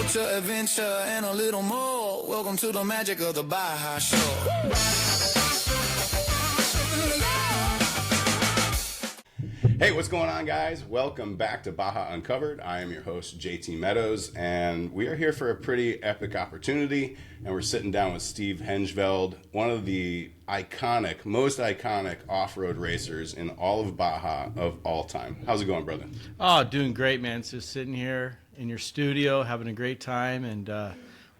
culture, adventure, and a little more. Welcome to the magic of the Baja Show. Hey, what's going on, guys? Welcome back to Baja Uncovered. I am your host, JT Meadows, and we are here for a pretty epic opportunity, and we're sitting down with Steve Hengeveld, one of the most iconic off-road racers in all of Baja of all time. How's it going, brother? Oh, doing great, man. Just sitting here in your studio, having a great time, and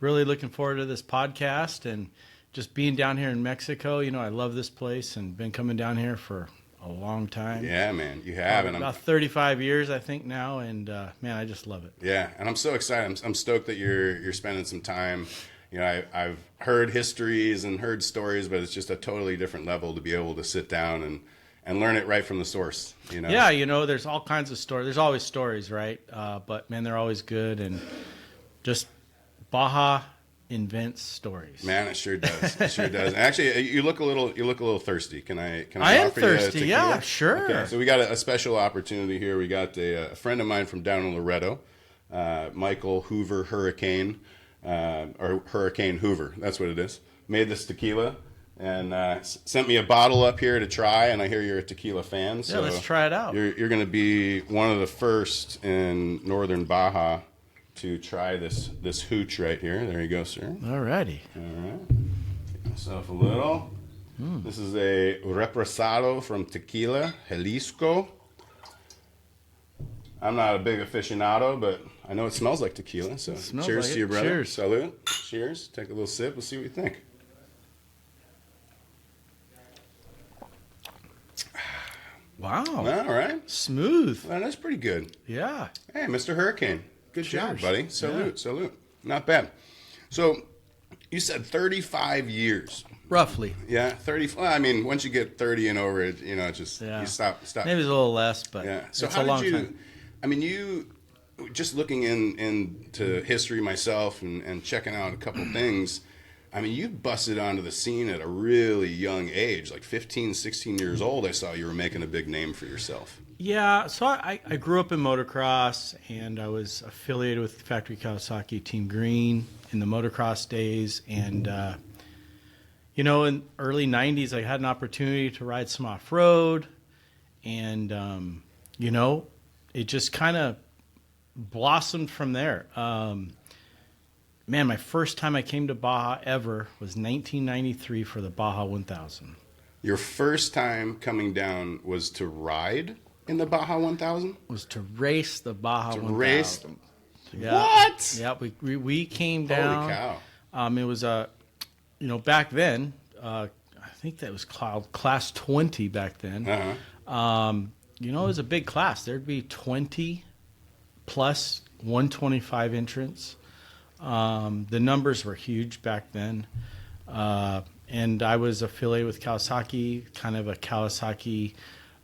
really looking forward to this podcast and just being down here in Mexico. You know, I love this place and been coming down here for a long time. Yeah, man, you have. And about 35 years, I think, now, and man, I just love it. Yeah, and I'm so excited. I'm stoked that you're spending some time. You know, I've heard histories and heard stories, but it's just a totally different level to be able to sit down and learn it right from the source. You know? Yeah, you know, there's all kinds of stories. There's always stories, right? But man, they're always good, and just Baja invents stories. Man, it sure does. It sure does. Actually, you look a little thirsty. Can I am offer you a thirsty. tequila? Yeah, sure. Okay, so we got a special opportunity here. We got a friend of mine from down in Loretto, Michael Hoover Hurricane, or Hurricane Hoover. That's what it is. Made this tequila and sent me a bottle up here to try. And I hear you're a tequila fan, so yeah, let's try it out. You're going to be one of the first in northern Baja to try this hooch right here. There you go, sir. All righty. All right. Get myself a little. This is a reposado from Tequila, Jalisco. I'm not a big aficionado, but I know it smells like tequila. So cheers like to you, it. brother. Cheers. Salute. Cheers. Take a little sip. We'll see what you think. Wow. All right. Smooth. Well, that's pretty good. Yeah. Hey, Mr. Hurricane. Good job, Cheers. buddy. Salute. Salute. Not bad. So you said 35 years. Roughly. Yeah, 30. Well, I mean, once you get 30 and over it, you know, just you stop. Maybe it's a little less, but Yeah. So it's how a long did you? time. I mean, you just looking into history myself and checking out a couple things. I mean, you busted onto the scene at a really young age, like 15, 16 years old. I saw you were making a big name for yourself. Yeah, so I grew up in motocross, and I was affiliated with Factory Kawasaki Team Green in the motocross days. And, you know, in early 90s, I had an opportunity to ride some off-road. And, you know, it just kind of blossomed from there. Man, my first time I came to Baja ever was 1993 for the Baja 1000. Your first time coming down was to ride in the Baja 1000? Was to race the Baja 1000. Race? Yeah. What? Yeah, we came down. Holy cow. It was you know, back then, I think that was class 20 back then. Uh-huh. You know, it was a big class. There'd be 20 plus 125 entrants. The numbers were huge back then. And I was affiliated with Kawasaki, kind of a Kawasaki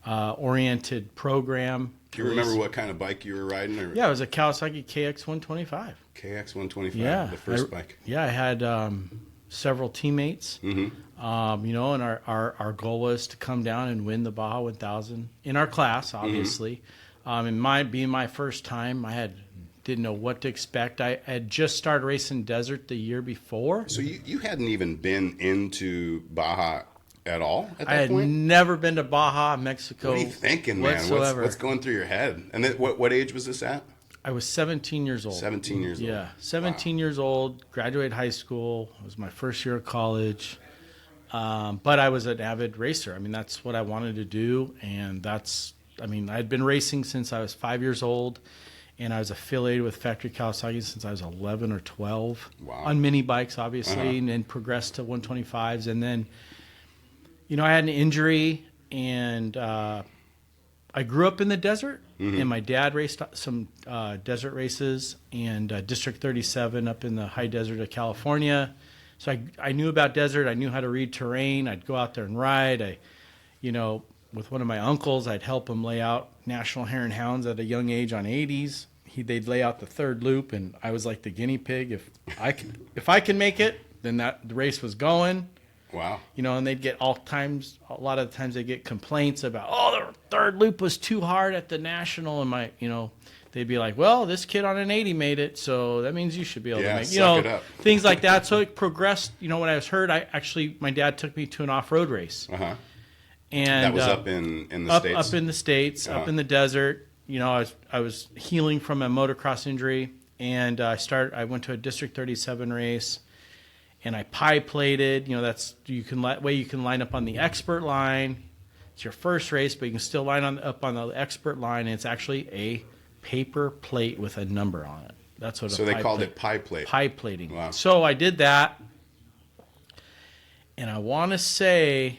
oriented program. Do you remember what kind of bike you were riding? Or? Yeah, it was a Kawasaki KX125. KX125, the first bike. Yeah, I had several teammates. Mm-hmm. You know, and our goal was to come down and win the Baja 1000 in our class, obviously. And being my first time, didn't know what to expect. I had just started racing desert the year before. So you hadn't even been into Baja at all at that I had point? never been to Baja, Mexico. What are you thinking, man? What's going through your head? And then, what age was this at? I was 17 years old. 17 years old. Yeah, 17 years old, graduated high school. It was my first year of college. But I was an avid racer. I mean, that's what I wanted to do. And I'd been racing since I was 5 years old. And I was affiliated with Factory Kawasaki since I was 11 or 12. Wow. On mini bikes, obviously, and then progressed to 125s. And then, you know, I had an injury, and I grew up in the desert. And my dad raced some desert races and District 37 up in the high desert of California. So I knew about desert. I knew how to read terrain. I'd go out there and ride. With one of my uncles, I'd help him lay out National Hare and Hounds at a young age on 80s. They'd lay out the third loop, and I was like the guinea pig. If I can make it, then the race was going. Wow. You know, and they'd get a lot of the times they get complaints about, the third loop was too hard at the national, and they'd be like, well, this kid on an 80 made it, so that means you should be able to make it. Suck it up. Things like that. So it progressed. When I was hurt, my dad took me to an off-road race. Uh-huh. And that was up in the States? Up in the States, up in the desert. I was healing from a motocross injury, and I went to a District 37 race, and I pie plated. That's you can line up on the expert line. It's your first race, but you can still line up on the expert line, and it's actually a paper plate with a number on it. That's what. So they called it pie plate. Pie plating. Wow. So I did that, and I want to say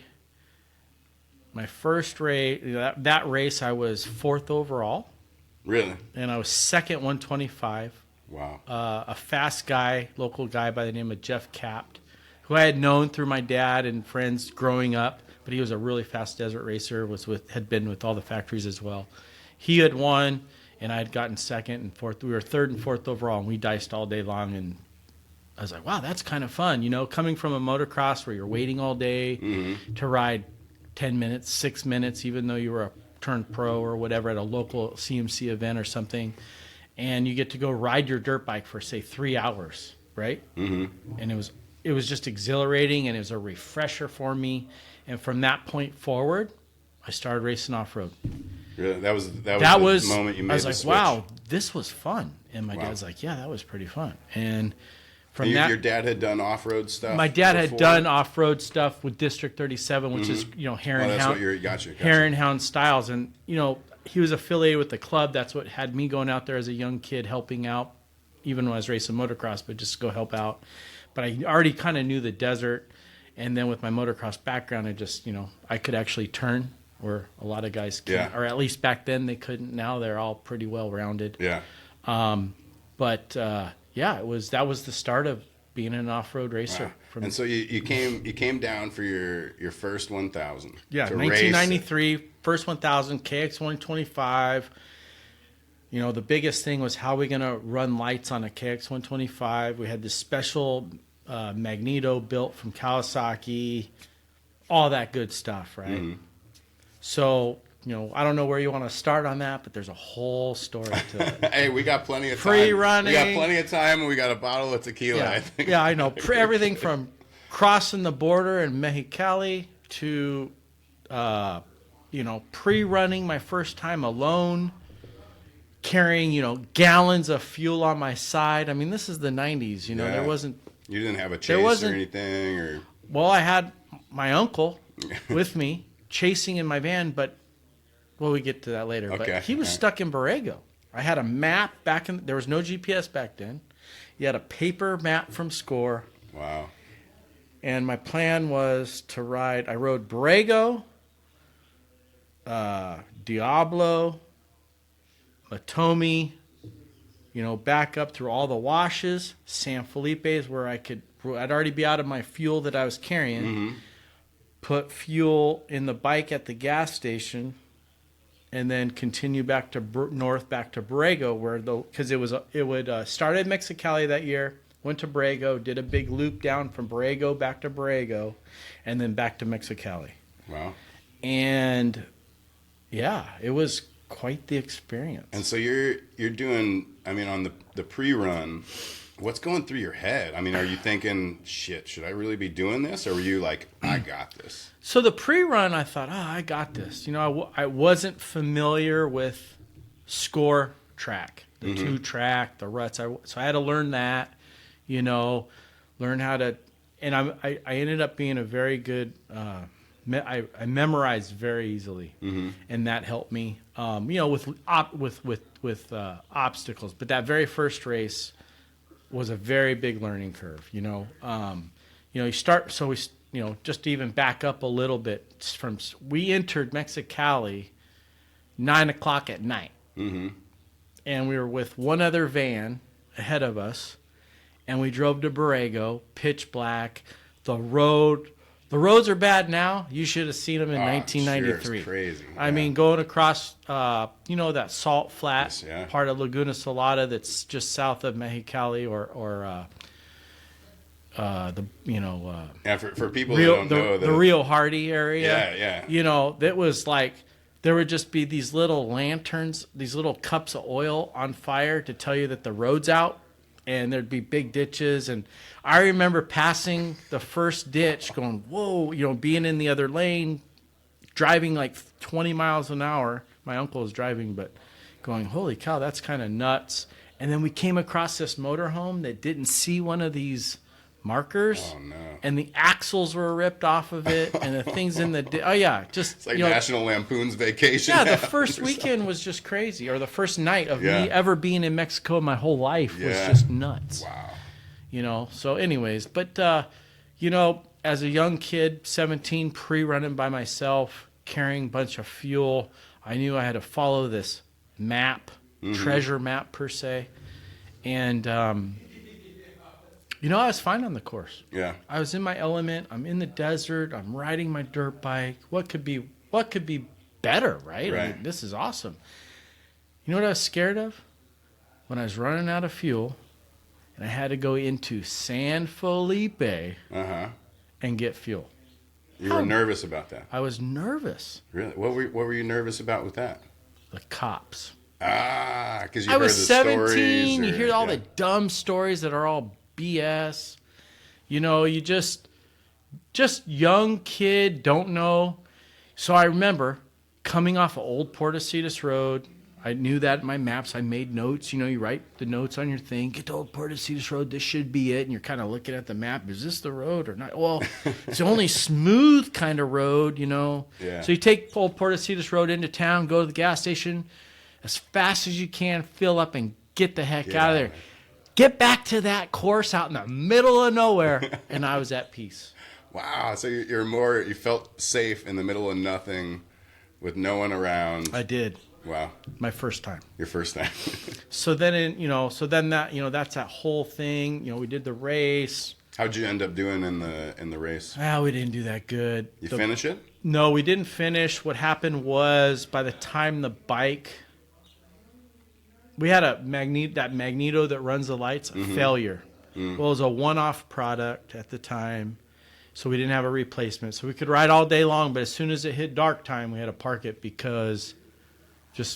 my first race, that race, I was 4th overall. Really? And I was second 125. Wow. A fast guy, local guy by the name of Jeff Capt, who I had known through my dad and friends growing up, but he was a really fast desert racer, had been with all the factories as well. He had won, and I had gotten second and fourth. We were 3rd and 4th overall, and we diced all day long, and I was like, wow, that's kind of fun. Coming from a motocross where you're waiting all day to ride 10 minutes, 6 minutes, even though you were a turned pro or whatever at a local CMC event or something, and you get to go ride your dirt bike for, say, 3 hours, right? Mm-hmm. And it was just exhilarating, and it was a refresher for me. And from that point forward, I started racing off-road. Really? That was the moment you made the switch. I was like, wow, this was fun. And my dad's like, yeah, that was pretty fun. And from your dad had done off-road stuff? My dad had done off-road stuff with District 37, which is, Hare and Hound. Hare and Hound styles. And, he was affiliated with the club. That's what had me going out there as a young kid, helping out, even when I was racing motocross, but just go help out. But I already kind of knew the desert. And then with my motocross background, I just, I could actually turn where a lot of guys can't. Yeah. Or at least back then they couldn't. Now they're all pretty well-rounded. Yeah. That was the start of being an off-road racer. Wow. And so you came down for your first 1,000. Yeah, 1993, first 1,000, KX 125. The biggest thing was how are we going to run lights on a KX 125. We had this special magneto built from Kawasaki, all that good stuff, right? Mm-hmm. So, I don't know where you want to start on that, but there's a whole story to it. Hey, we got plenty of time. Pre-running. We got plenty of time, and we got a bottle of tequila, yeah. I think. Yeah, I know. Everything from crossing the border in Mexicali to, pre-running my first time alone, carrying, gallons of fuel on my side. I mean, this is the 90s, there wasn't... You didn't have a chase or anything? Or Well, I had my uncle with me chasing in my van, but... Well, we get to that later. Okay. But he was stuck in Borrego. I had a map there was no GPS back then. He had a paper map from Score. Wow. And my plan was I rode Borrego, Diablo, Matomi, back up through all the washes, San Felipe's where I'd already be out of my fuel that I was carrying, put fuel in the bike at the gas station, and then continue back to north, back to Borrego, because it would started Mexicali that year, went to Borrego, did a big loop down from Borrego back to Borrego, and then back to Mexicali. Wow! And yeah, it was quite the experience. And so you're doing, on the pre-run, what's going through your head? Are you thinking, shit, should I really be doing this? Or were you like, I got this? So the pre-run, I thought, I got this. I wasn't familiar with Score track, the 2-track, the ruts. So I had to learn that, learn how to, and I ended up being a very good, I memorized very easily, and that helped me, with obstacles. But that very first race was a very big learning curve. You start. So just to even back up a little bit we entered Mexicali 9:00 at night, and we were with one other van ahead of us, and we drove to Borrego, pitch black. The roads are bad now. You should have seen them in 1993. Sure, it's crazy. Yeah. Going across, that salt flat part of Laguna Salada that's just south of Mexicali, or for people who don't know the Rio Hardy area. Yeah. That was like there would just be these little lanterns, these little cups of oil on fire to tell you that the road's out, and there'd be big ditches. And I remember passing the first ditch going, whoa, you know, being in the other lane, driving like 20 miles an hour. My uncle was driving, but going, holy cow, that's kind of nuts. And then we came across this motorhome that didn't see one of these markers. Oh, no. And the axles were ripped off of it, and the things in the just It's like you know, National Lampoon's Vacation. yeah, the first weekend was just crazy, or the first night of me ever being in Mexico in my whole life was just nuts. Wow. You know, so anyways, but you know, as a young kid, 17, pre-running by myself, carrying a bunch of fuel, I knew I had to follow this map, treasure map per se, and you know, I was fine on the course. Yeah. I was in my element. I'm in the desert. I'm riding my dirt bike. What could be better, right? I mean, this is awesome. You know what I was scared of? When I was running out of fuel, and I had to go into San Felipe and get fuel. You were nervous about that? I was nervous. Really? What were you nervous about with that? The cops. Ah, because you I heard was the 17. stories. You hear all the dumb stories that are all BS. You know, you just young kid, don't know. So I remember coming off of Old Portecitos Road. I knew that in my maps. I made notes. You know, you write the notes on your thing. Get to Old Portecitos Road. This should be it. And you're kind of looking at the map. Is this the road or not? Well, it's the only smooth kind of road, you know. Yeah. So you take Old Portecitos Road into town, go to the gas station as fast as you can, fill up, and get the heck out of there. Get back to that course out in the middle of nowhere, and I was at peace. Wow. So you felt safe in the middle of nothing with no one around. I did. Wow. My first time. Your first time. So then, that's that whole thing. You know, we did the race. How'd you end up doing in the race? We didn't do that good. You finish it? No, we didn't finish. What happened was by the time the bike... We had that magneto that runs the lights, a failure. Well, it was a one-off product at the time, so we didn't have a replacement. So we could ride all day long, but as soon as it hit dark time, we had to park it because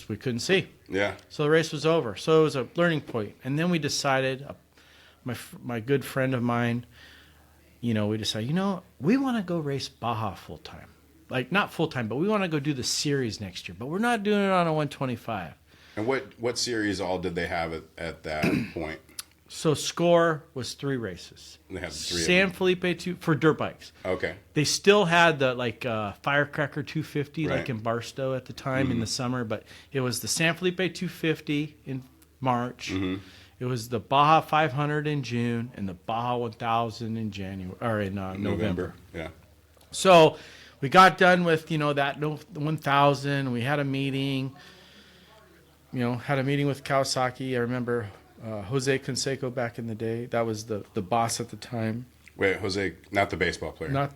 we couldn't see. Yeah. So the race was over. So it was a learning point. And then we decided, my good friend of mine, you know, we decided, you know, we want to go race Baja full-time. Like, not full-time, but we want to go do the series next year. But we're not doing it on a 125. And what series all did they have at that point? So Score was 3 races. They had 3 San Felipe 2 for dirt bikes. Okay. They still had the Firecracker 250 Right. like in Barstow at the time in the summer, but it was the San Felipe 250 in March. It was the Baja 500 in June and the Baja 1000 in November. Yeah. So we got done with, you know, that 1000. We had a meeting. You know, had a meeting with Kawasaki. I remember Jose Canseco back in the day. That was the boss at the time. Wait, Jose, not the baseball player.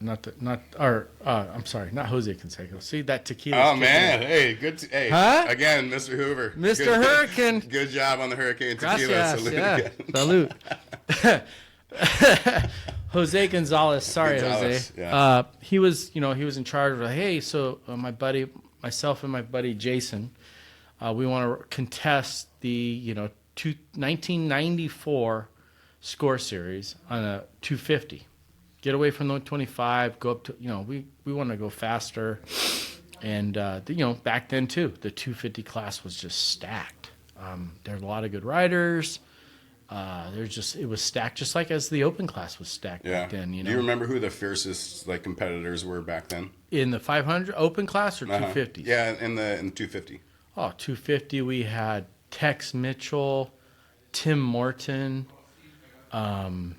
I'm sorry, not Jose Canseco. See that Tequila. Oh man, hey, good. Huh? Again, Mr. Hoover, Mr. Good, Hurricane. Good job on the Hurricane Tequila. Gracias, Salute yeah. Salute. Jose Gonzalez. Sorry, Gonzalez, Jose. yeah. He was in charge of. Hey, so myself and my buddy Jason. We want to contest the 1994 Score Series on a 250. Get away from the 125, go up to we want to go faster, and back then too the 250 class was just stacked. There were a lot of good riders. It was stacked just like as the open class was stacked back then. Do you remember who the fiercest competitors were back then? In the 500 open class or 250? Yeah, in the 250. Oh, 250, we had Tex Mitchell, Tim Morton, John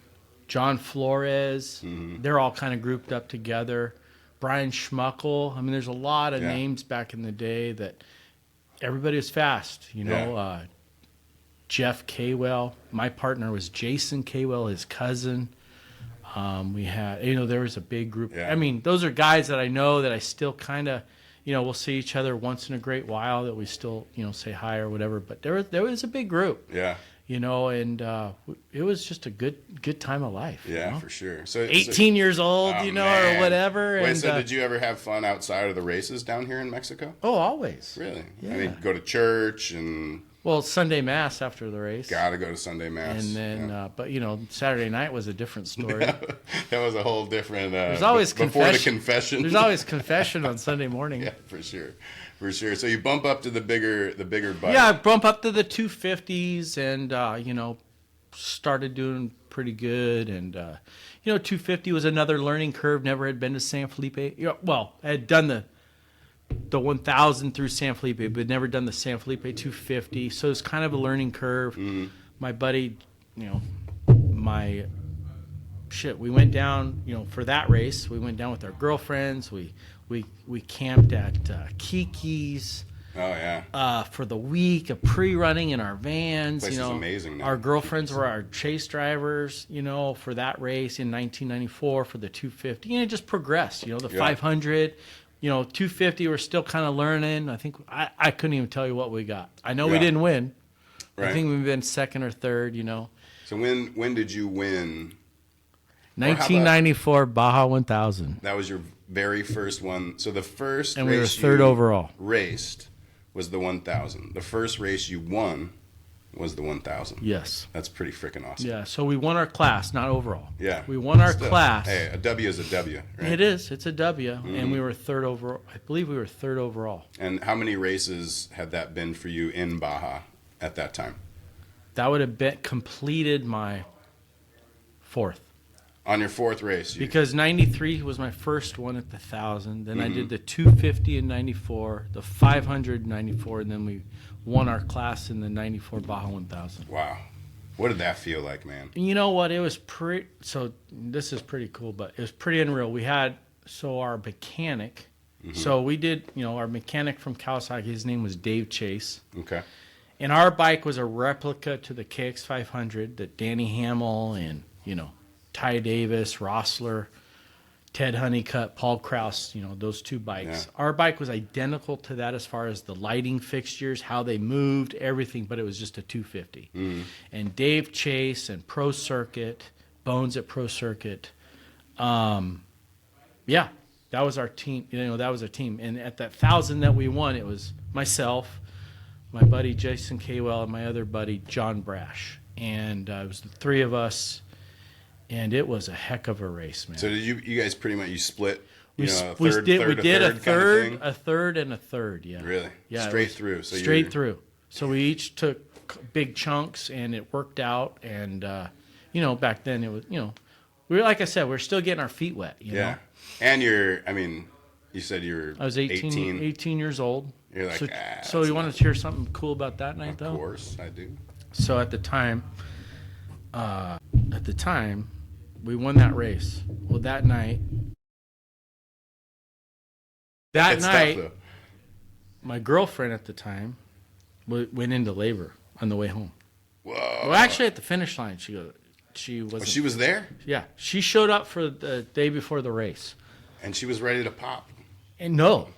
Flores. They're all kind of grouped up together. Brian Schmuckel. I mean, there's a lot of names back in the day that everybody was fast. Jeff Caywell. My partner was Jason Caywell, his cousin. We had, there was a big group. Yeah. I mean, those are guys that I know that I still kind of, we'll see each other once in a great while that we still, say hi or whatever. But there was a big group. Yeah. you know, and it was just a good time of life. Yeah, you know? for sure. So 18 years old, oh, you know, man. or whatever. Wait, and, so did you ever have fun outside of the races down here in Mexico? Oh, always. Really? Yeah. I mean, go to church and... Well, Sunday Mass after the race. Gotta go to Sunday Mass. And then, but, you know, Saturday night was a different story. That was a whole different... There's always before the confession. There's always confession on Sunday morning. Yeah, for sure. For sure. So you bump up to the bigger bike. Yeah, I bump up to the 250s and, you know, started doing pretty good. And, you know, 250 was another learning curve. Never had been to San Felipe. You know, well, I had done the 1,000 through San Felipe, but never done the San Felipe 250. So it's kind of a learning curve. Mm-hmm. My buddy, you know, we went down, you know, for that race. We went down with our girlfriends. We camped at Kiki's. Oh yeah. For the week of pre-running in our vans. Place you know, is amazing now. Our girlfriends were our chase drivers, you know, for that race in 1994 for the 250. And it just progressed, you know, the 500. You know, 250, we're still kind of learning. I think I couldn't even tell you what we got. I know we didn't win. Right. I think we've been second or third, you know. So when did you win? 1994 Baja 1000. That was your very first one. So the first and race we were third overall. Raced was the 1000. The first race you won was the 1000. Yes. That's pretty freaking awesome. Yeah, so we won our class, not overall. Yeah. We won our class. Hey, a W is a W, right? It is. It's a W, and we were third overall. I believe we were third overall. And how many races had that been for you in Baja at that time? That would have been completed my fourth. On your fourth race? Because 93 was my first one at the 1,000. Then I did the 250 in 94, the 500 in 94, and then we won our class in the 94 Baja 1000. Wow. What did that feel like, man? You know what? It was pretty... So this is pretty cool, but it was pretty unreal. We had... So our mechanic... So we did... You know, our mechanic from Kawasaki, his name was Dave Chase. Okay. And our bike was a replica to the KX500 that Danny Hamill and, you know, Ty Davis, Rossler, Ted Honeycutt, Paul Kraus, you know, those two bikes. Yeah. Our bike was identical to that as far as the lighting fixtures, how they moved, everything, but it was just a 250. And Dave Chase and Pro Circuit, Bones at Pro Circuit, yeah, that was our team. You know, that was our team. And at that 1,000 that we won, it was myself, my buddy Jason Kaywell, and my other buddy John Brash. And it was the three of us. And it was a heck of a race, man. So did you guys pretty much split? We did a third, and a third. Yeah. Really? Yeah. Straight through. So straight through. So we each took big chunks, and it worked out. And you know, back then it was, you know, we were, like I said, we're still getting our feet wet. You know? And you said I was 18 years old. You're like, so you want to hear something cool about that night, though? Of course, I do. So at the time, we won that race. Well, that night, tough, my girlfriend at the time went into labor on the way home. Whoa! Well, actually, at the finish line, she wasn't. She was there. Yeah, she showed up for the day before the race, and she was ready to pop. And no,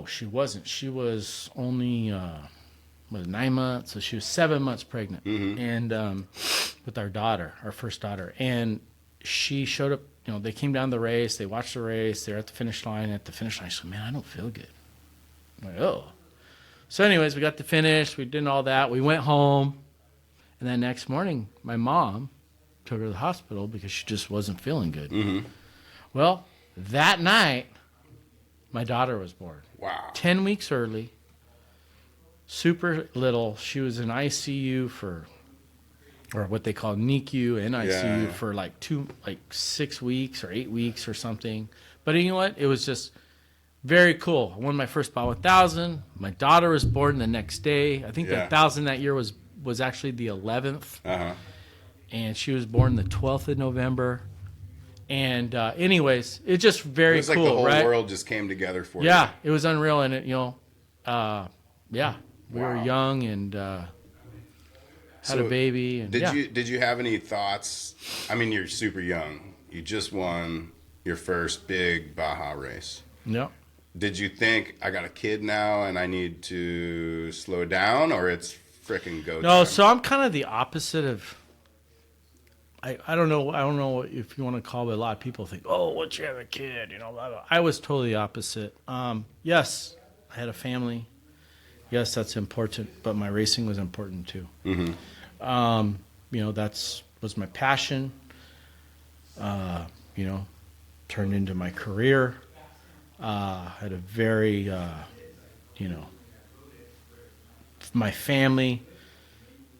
she wasn't. She was only 9 months, so she was 7 months pregnant, and with our daughter, our first daughter, and she showed up. You know, they came down the race, they watched the race, they're at the finish line. At the finish line, she said, "Man, I don't feel good." I'm like, oh. So, anyways, we got to finish. We did all that. We went home, and then next morning, my mom took her to the hospital because she just wasn't feeling good. Well, that night, my daughter was born. Wow. 10 weeks early. Super little. She was in ICU or what they call NICU and ICU for like 6 weeks or 8 weeks or something. But you know what? It was just very cool. I won my first Baja 1000. My daughter was born the next day. I think the 1,000 that year was actually the 11th. And she was born the 12th of November. And anyways, it's just very cool, right? It was like the whole world just came together for you. Yeah, it was unreal. And, we were young and had a baby. And, did you have any thoughts? I mean, you're super young. You just won your first big Baja race. Yep. Did you think, I got a kid now and I need to slow down, or it's frickin' go No, time. so I'm kind of the opposite of. I don't know if you want to call it. A lot of people think, oh, once you have a kid, blah, blah. I was totally opposite. Yes, I had a family. Yes, that's important, but my racing was important too. That's was my passion. Turned into my career. Had a very, my family,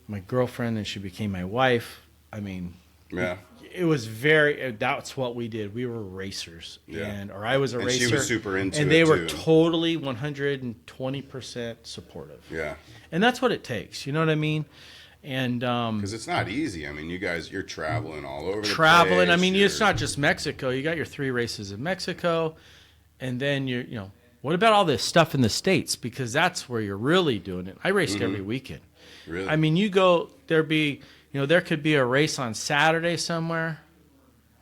my girlfriend, and she became my wife. I mean, yeah, it was that's what we did. We were racers. Yeah. Or I was a racer. She was super into it, and they were too. totally 120% supportive. Yeah. And that's what it takes. You know what I mean? And because it's not easy. I mean, you're traveling all over the place. I mean, it's not just Mexico. You got your 3 races in Mexico, and then what about all this stuff in the States? Because that's where you're really doing it. I raced every weekend. Really? I mean, there could be a race on Saturday somewhere,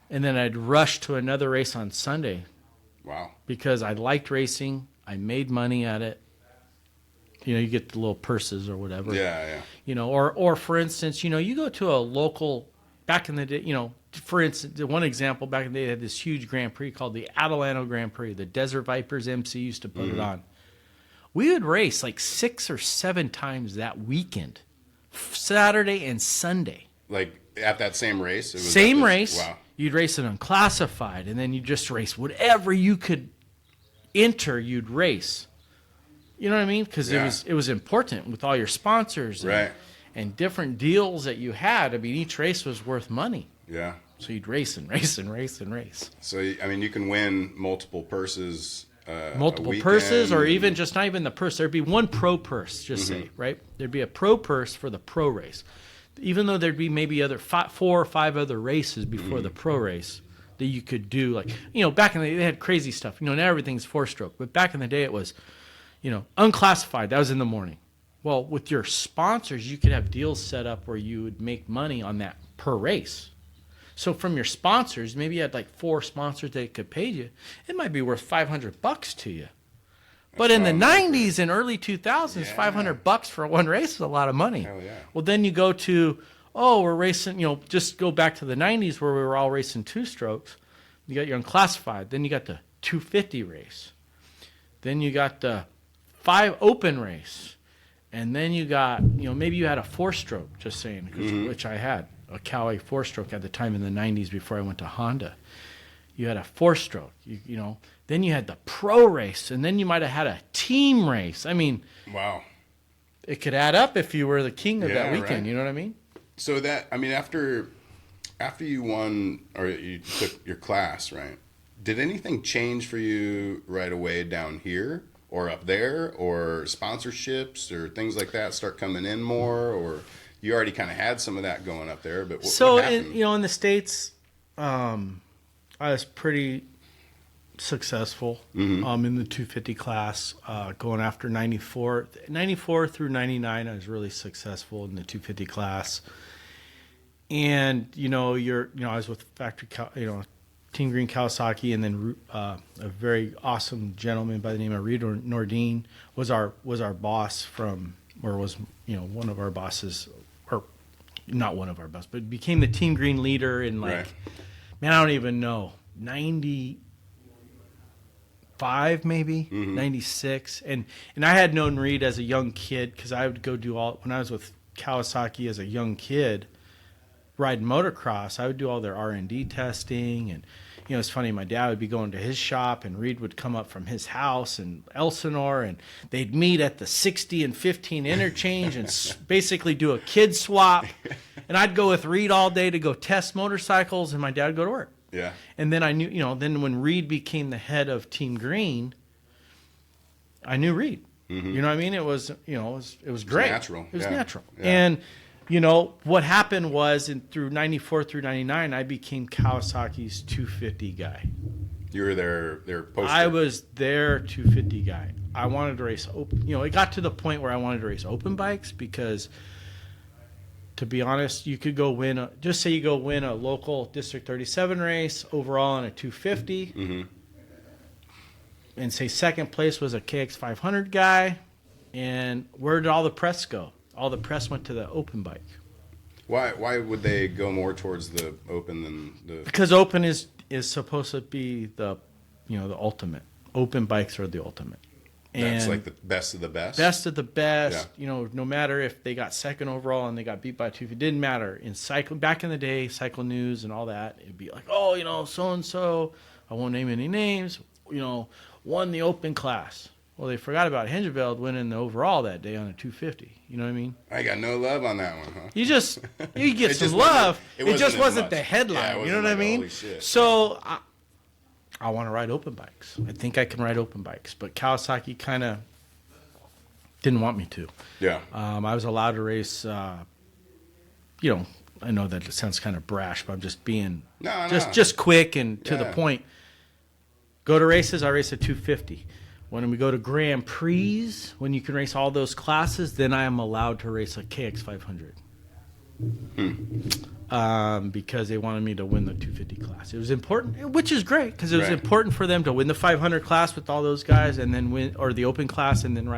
and then I'd rush to another race on Sunday. Wow. Because I liked racing. I made money at it. You get the little purses or whatever. Yeah. Or for instance, you go to a local, back in the day, for instance, one example, back in the day, they had this huge Grand Prix called the Adelanto Grand Prix. The Desert Vipers MC used to put it on. We would race like 6 or 7 times that weekend, Saturday and Sunday. Like at that same race? Same race. Wow. You'd race it unclassified, and then you'd just race whatever you could enter, you'd race. You know what I mean? Because it was important with all your sponsors and different deals that you had. I mean, each race was worth money. Yeah. So you'd race and race and race and race. So, I mean, you can win multiple purses. Multiple purses, or even just not even the purse. There'd be one pro purse, just say, right? There'd be a pro purse for the pro race. Even though there'd be maybe 4 or 5 other races before the pro race that you could do. Like, back in the day, they had crazy stuff. Now everything's 4-stroke. But back in the day, it was, unclassified. That was in the morning. Well, with your sponsors, you could have deals set up where you would make money on that per race. So from your sponsors, maybe you had like 4 sponsors that could pay you. It might be worth $500 to you. But in the 90s and early 2000s, $500 for one race is a lot of money. Hell yeah. Well, then you go to, we're racing, just go back to the 90s where we were all racing 2-strokes. You got your unclassified. Then you got the 250 race. Then you got the 5 open race. And then you got, maybe you had a 4-stroke, just saying, which I had. A Cowie 4-stroke at the time in the 90s before I went to Honda. You had a 4-stroke, then you had the pro race, and then you might have had a team race. I mean, wow, it could add up if you were the king of that weekend. Right. You know what I mean? So after you won or you took your class, right? Did anything change for you right away down here or up there, or sponsorships or things like that start coming in more, or you already kind of had some of that going up there? But what happened? In the States, I was pretty successful in the 250 class, going after 94 through 99. I was really successful in the 250 class. And I was with factory, Team Green Kawasaki, and then a very awesome gentleman by the name of Reed Nordine was our boss one of our bosses, or not one of our bosses, but became the Team Green leader in man, I don't even know, 95 maybe, 96. And I had known Reed as a young kid, because I would go when I was with Kawasaki as a young kid, riding motocross, I would do all their R&D testing. And it's funny, my dad would be going to his shop, and Reed would come up from his house in Elsinore, and they'd meet at the 60 and 15 interchange and basically do a kid swap. And I'd go with Reed all day to go test motorcycles, and my dad would go to work. Yeah. And then I knew, then when Reed became the head of Team Green, I knew Reed. You know what I mean? It was, it was great. Natural. It was natural. Yeah. And what happened was through 94 through 99, I became Kawasaki's 250 guy. You were their poster. I was their 250 guy. I wanted to race open. It got to the point where I wanted to race open bikes because, to be honest, you could go win a local District 37 race overall in a 250, and say second place was a KX 500 guy, and where did all the press go? all the press went to the open bike. Why would they go more towards the open than the? Because open is supposed to be the ultimate. Open bikes are the ultimate. That's like the best of the best. Best of the best. Yeah. No matter if they got second overall and they got beat by 2, it didn't matter. In cycle, back in the day, Cycle News and all that, it'd be like, oh, so and so, I won't name any names, won the open class. Well, they forgot about Hengeveld winning the overall that day on a 250. You know what I mean? I got no love on that one, huh? You get some love. It just wasn't the headline. You know what I mean? Holy shit. So I want to ride open bikes. I think I can ride open bikes, but Kawasaki kind of didn't want me to. Yeah. I was allowed to race. I know that it sounds kind of brash, but I'm just being just quick and to the point. Go to races. I race a 250. When we go to Grand Prix, when you can race all those classes, then I am allowed to race a KX 500. Because they wanted me to win the 250 class. It was important, which is great, because it was important for them to win the 500 class with all those guys, and then win, or the open class, and then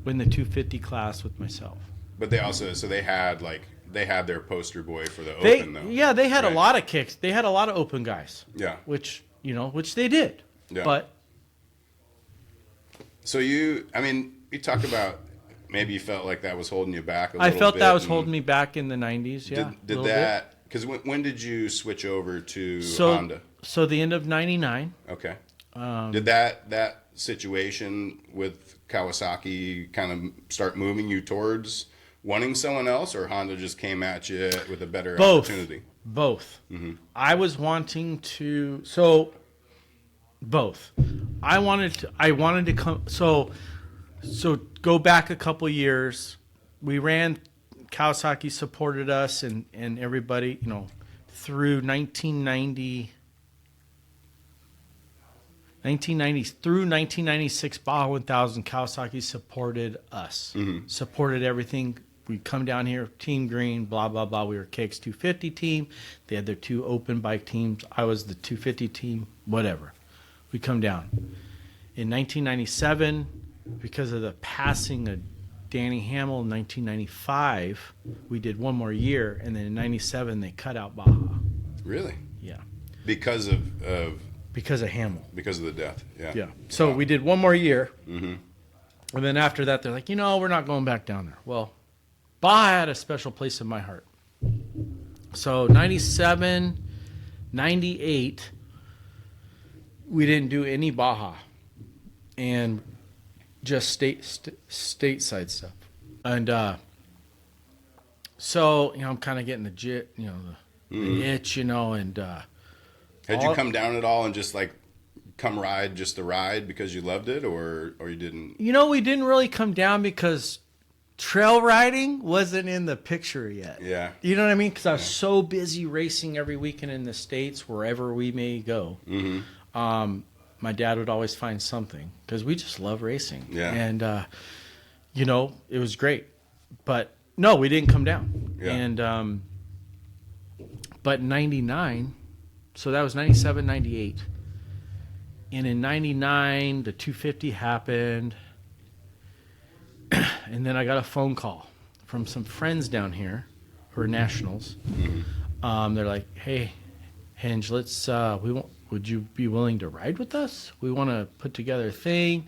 win the 250 class with myself. But they also, so they had their poster boy for the open though. Yeah, they had a lot of kicks. They had a lot of open guys. Yeah. Which they did. Yeah. But so you talk about maybe you felt like that was holding you back a little bit. I felt that was holding me back in the 90s, yeah. Did that, because when did you switch over to Honda? So the end of 99. Okay. Did that situation with Kawasaki kind of start moving you towards wanting someone else, or Honda just came at you with a better opportunity? Both. Mm-hmm. I was wanting to, both. I wanted to come, so go back a couple years. We ran, Kawasaki supported us and everybody, through 1990 through 1996 Baja 1000, Kawasaki supported us. Mm-hmm. Supported everything. We come down here, Team Green, blah, blah, blah. We were KX 250 team. They had their 2 open bike teams. I was the 250 team, whatever. We come down. In 1997, because of the passing of Danny Hamill in 1995, we did one more year, and then in 97 they cut out Baja. Really? Yeah. Because of Hamill. Because of the death. Yeah. Yeah. So we did one more year, mm-hmm. and then after that they're like, we're not going back down there. Well, Baja had a special place in my heart. So 97, 98, we didn't do any Baja, and just stateside stuff. And so I'm kind of getting the itch, and had you come down at all and just like come ride just the ride because you loved it, or you didn't? We didn't really come down because trail riding wasn't in the picture yet. Yeah. You know what I mean? Because I was so busy racing every weekend in the States, wherever we may go. Mm-hmm. My dad would always find something because we just love racing. Yeah. And, it was great. But, no, we didn't come down. Yeah. And, but 99, so that was 97, 98. And in 99, the 250 happened. And then I got a phone call from some friends down here who are nationals. Mm-hmm. They're like, hey, Henge, let's, would you be willing to ride with us? We want to put together a thing.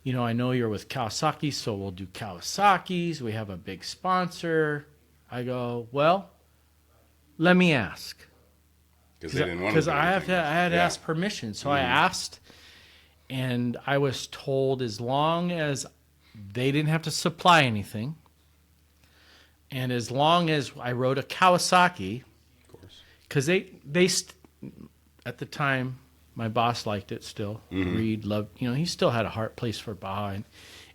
I know you're with Kawasaki, so we'll do Kawasaki's. We have a big sponsor. I go, well, let me ask. Because I had to ask permission. So I asked, and I was told as long as they didn't have to supply anything, and as long as I rode a Kawasaki, of course, because at the time, my boss liked it still. Mm-hmm. Reed loved, he still had a heart place for Baja,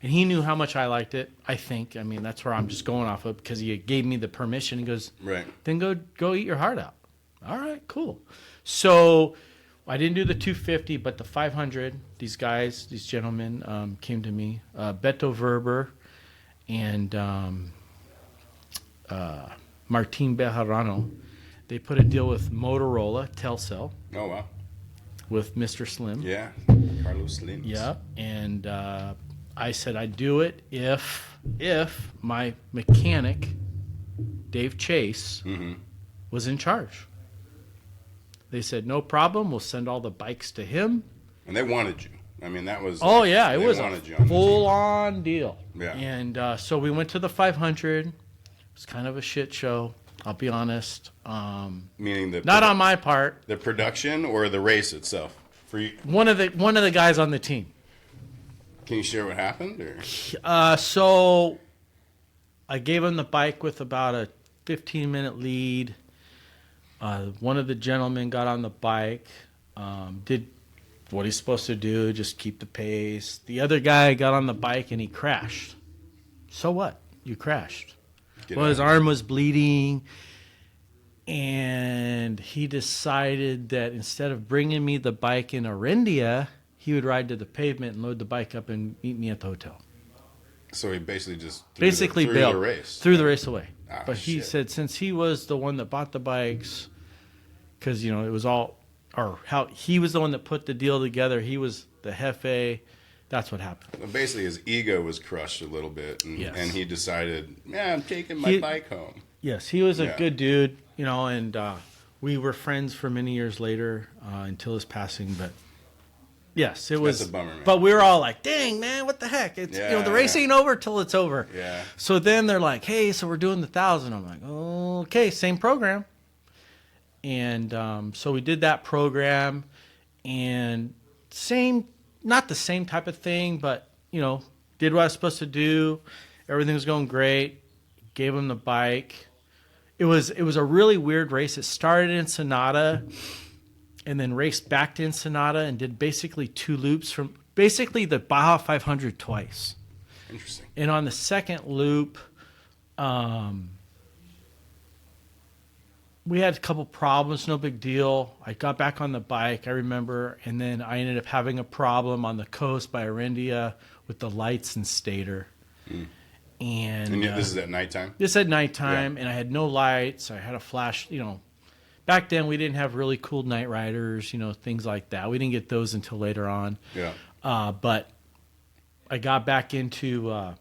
and he knew how much I liked it, I think. I mean, that's where I'm just going off of, because he gave me the permission. He goes, right, then go eat your heart out. All right, cool. So I didn't do the 250, but the 500, these gentlemen came to me. Beto Verber and Martin Bejarano. They put a deal with Motorola, Telcel. Oh, wow. With Mr. Slim. Yeah, Carlos Slim. Yeah, and I said I'd do it if my mechanic, Dave Chase, was in charge. They said, no problem. We'll send all the bikes to him. And they wanted you. I mean, that was... Oh, yeah. It was a full-on deal. Yeah. And so we went to the 500. It was kind of a shit show, I'll be honest. Meaning not on my part. The production or the race itself? For you? One of the guys on the team. Can you share what happened? Or? So I gave him the bike with about a 15-minute lead. One of the gentlemen got on the bike, did what he's supposed to do, just keep the pace. The other guy got on the bike and he crashed. So what? You crashed. His arm was bleeding, and he decided that instead of bringing me the bike in Arendia, he would ride to the pavement and load the bike up and meet me at the hotel. So he basically just threw the race away. Oh, but he said since he was the one that bought the bikes, because it was all, or how he was the one that put the deal together. He was the jefe. That's what happened. Well, basically, his ego was crushed a little bit, and he decided, I'm taking my bike home. Yes, he was a good dude, and we were friends for many years later until his passing. But yes, it was. That's a bummer, man. But we were all like, "Dang, man, what the heck? It's the race ain't over till it's over." Yeah. So then they're like, "Hey, so we're doing the 1,000." I'm like, oh, "Okay, same program." And so we did that program, and not the same type of thing, but did what I was supposed to do. Everything was going great. Gave him the bike. It was a really weird race. It started in Sonata, and then raced back to Ensenada and did basically 2 loops from basically the Baja 500 twice. Interesting. And on the second loop, we had a couple problems, no big deal. I got back on the bike, I remember, and then I ended up having a problem on the coast by Arendia with the lights and stator. And this is at nighttime? This is at nighttime, and I had no lights. I had a flash, Back then, we didn't have really cool night riders, things like that. We didn't get those until later on. Yeah. But I got back into...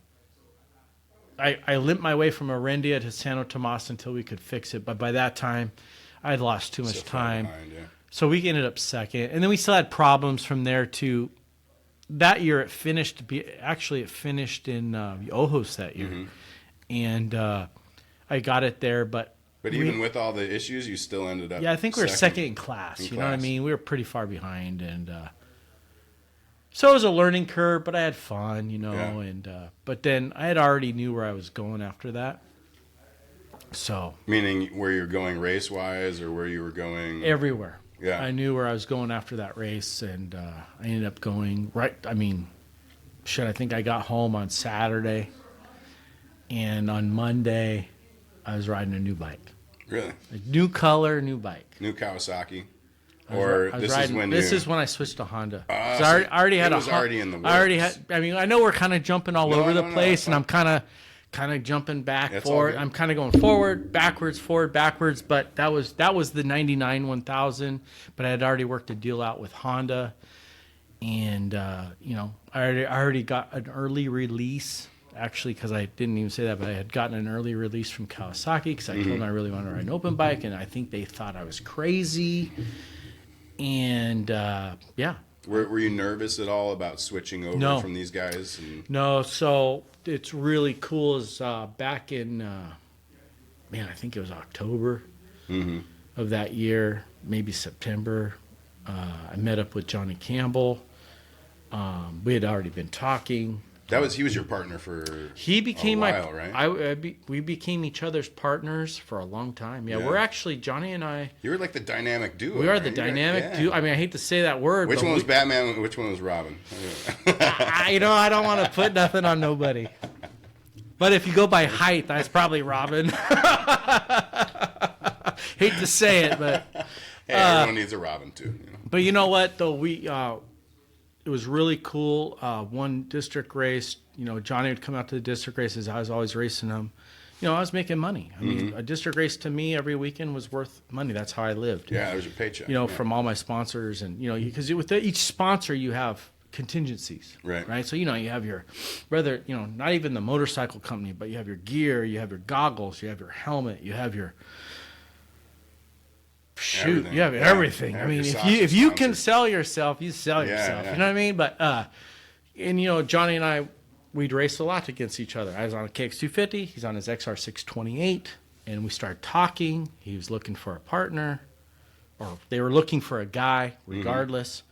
I limped my way from Arendia to Santo Tomas until we could fix it. But by that time, I had lost too much time. Behind, yeah. So we ended up second. And then we still had problems from there to... That year, it finished in Ojos that year. And I got it there, but even with all the issues, you still ended up... Yeah, I think we were second in class. You know what I mean? We were pretty far behind. And so it was a learning curve, but I had fun, Yeah. And but then I had already knew where I was going after that. So... Meaning where you're going race-wise or where you were going... Everywhere. Yeah. I knew where I was going after that race, and I ended up going right... I think I got home on Saturday, and on Monday, I was riding a new bike. Really? A new color, new bike. New Kawasaki? This is when I switched to Honda. So I already had already in the works. I already had... I know we're kind of jumping all over the place, and I'm kind of jumping back, forward. I'm kind of going forward, backwards, but that was the 99 1000, but I had already worked a deal out with Honda, and I already got an early release, actually, because I didn't even say that, but I had gotten an early release from Kawasaki because I told them I really wanted to ride an open bike, and I think they thought I was crazy, and Were you nervous at all about switching over from these guys? No, so it's really cool is back in, I think it was October of that year, maybe September. I met up with Johnny Campbell. We had already been talking. He was your partner for a while, right? We became each other's partners for a long time. Yeah, we're actually, Johnny and I... You were like the dynamic duo. We are the dynamic duo. I hate to say that word. Which one was Batman? Which one was Robin? I don't want to put nothing on nobody. But if you go by height, that's probably Robin. Hate to say it, but... Hey, everyone needs a Robin, too. But you know what, though? It was really cool. One district race, Johnny would come out to the district races. I was always racing them. I was making money. I mean, a district race to me every weekend was worth money. That's how I lived. Yeah, it was your paycheck. From all my sponsors. And, because with each sponsor, you have, contingencies. Right. So, you have your, rather, not even the motorcycle company, but you have your gear, you have your goggles, you have your helmet, you have your, everything. you have everything. I mean, if you can sell yourself, you sell yourself. Yeah. You know what I mean? But, and, Johnny and I, we'd race a lot against each other. I was on a KX250. He's on his XR628. And we started talking. He was looking for a partner. Or they were looking for a guy, regardless.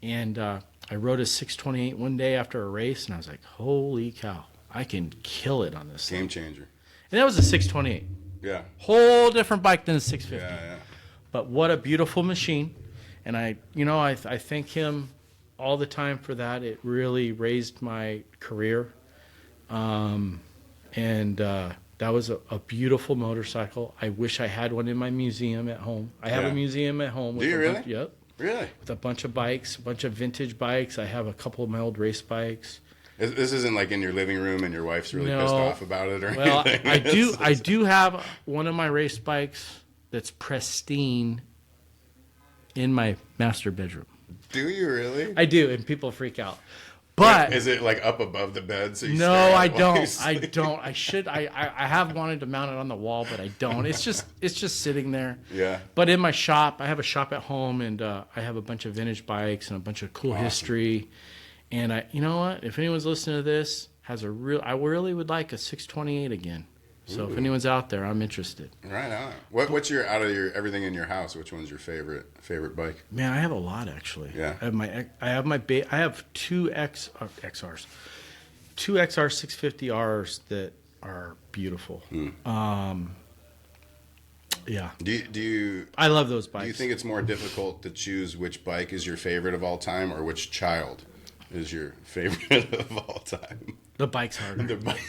And I rode a 628 one day after a race. And I was like, holy cow. I can kill it on this Game thing. changer. And that was a 628. Yeah. Whole different bike than a 650. Yeah. But what a beautiful machine. And I thank him all the time for that. It really raised my career. That was a beautiful motorcycle. I wish I had one in my museum at home. I have a museum at home. Do you really? Yep. Really? With a bunch of bikes, a bunch of vintage bikes. I have a couple of my old race bikes. This isn't like in your living room and your wife's really pissed off about it or well, anything. I do have one of my race bikes that's pristine in my master bedroom. Do you really? I do, and people freak out. But is it like up above the bed? So you no, stare at I it while you don't. I sleep? don't. I should. I have wanted to mount it on the wall, but I don't. It's just sitting there. Yeah. But in my shop, I have a shop at home, and I have a bunch of vintage bikes and a bunch of cool history. And you know what? If anyone's listening to this, I really would like a 628 again. So if anyone's out there, I'm interested. Right on. What's your out of your everything in your house? Which one's your favorite bike? Man, I have a lot actually. Yeah. I have two XRs, two XR 650Rs that are beautiful. Yeah. Do you? I love those bikes. Do you think it's more difficult to choose which bike is your favorite of all time, or which child is your favorite of all time? The bike's harder. The bike.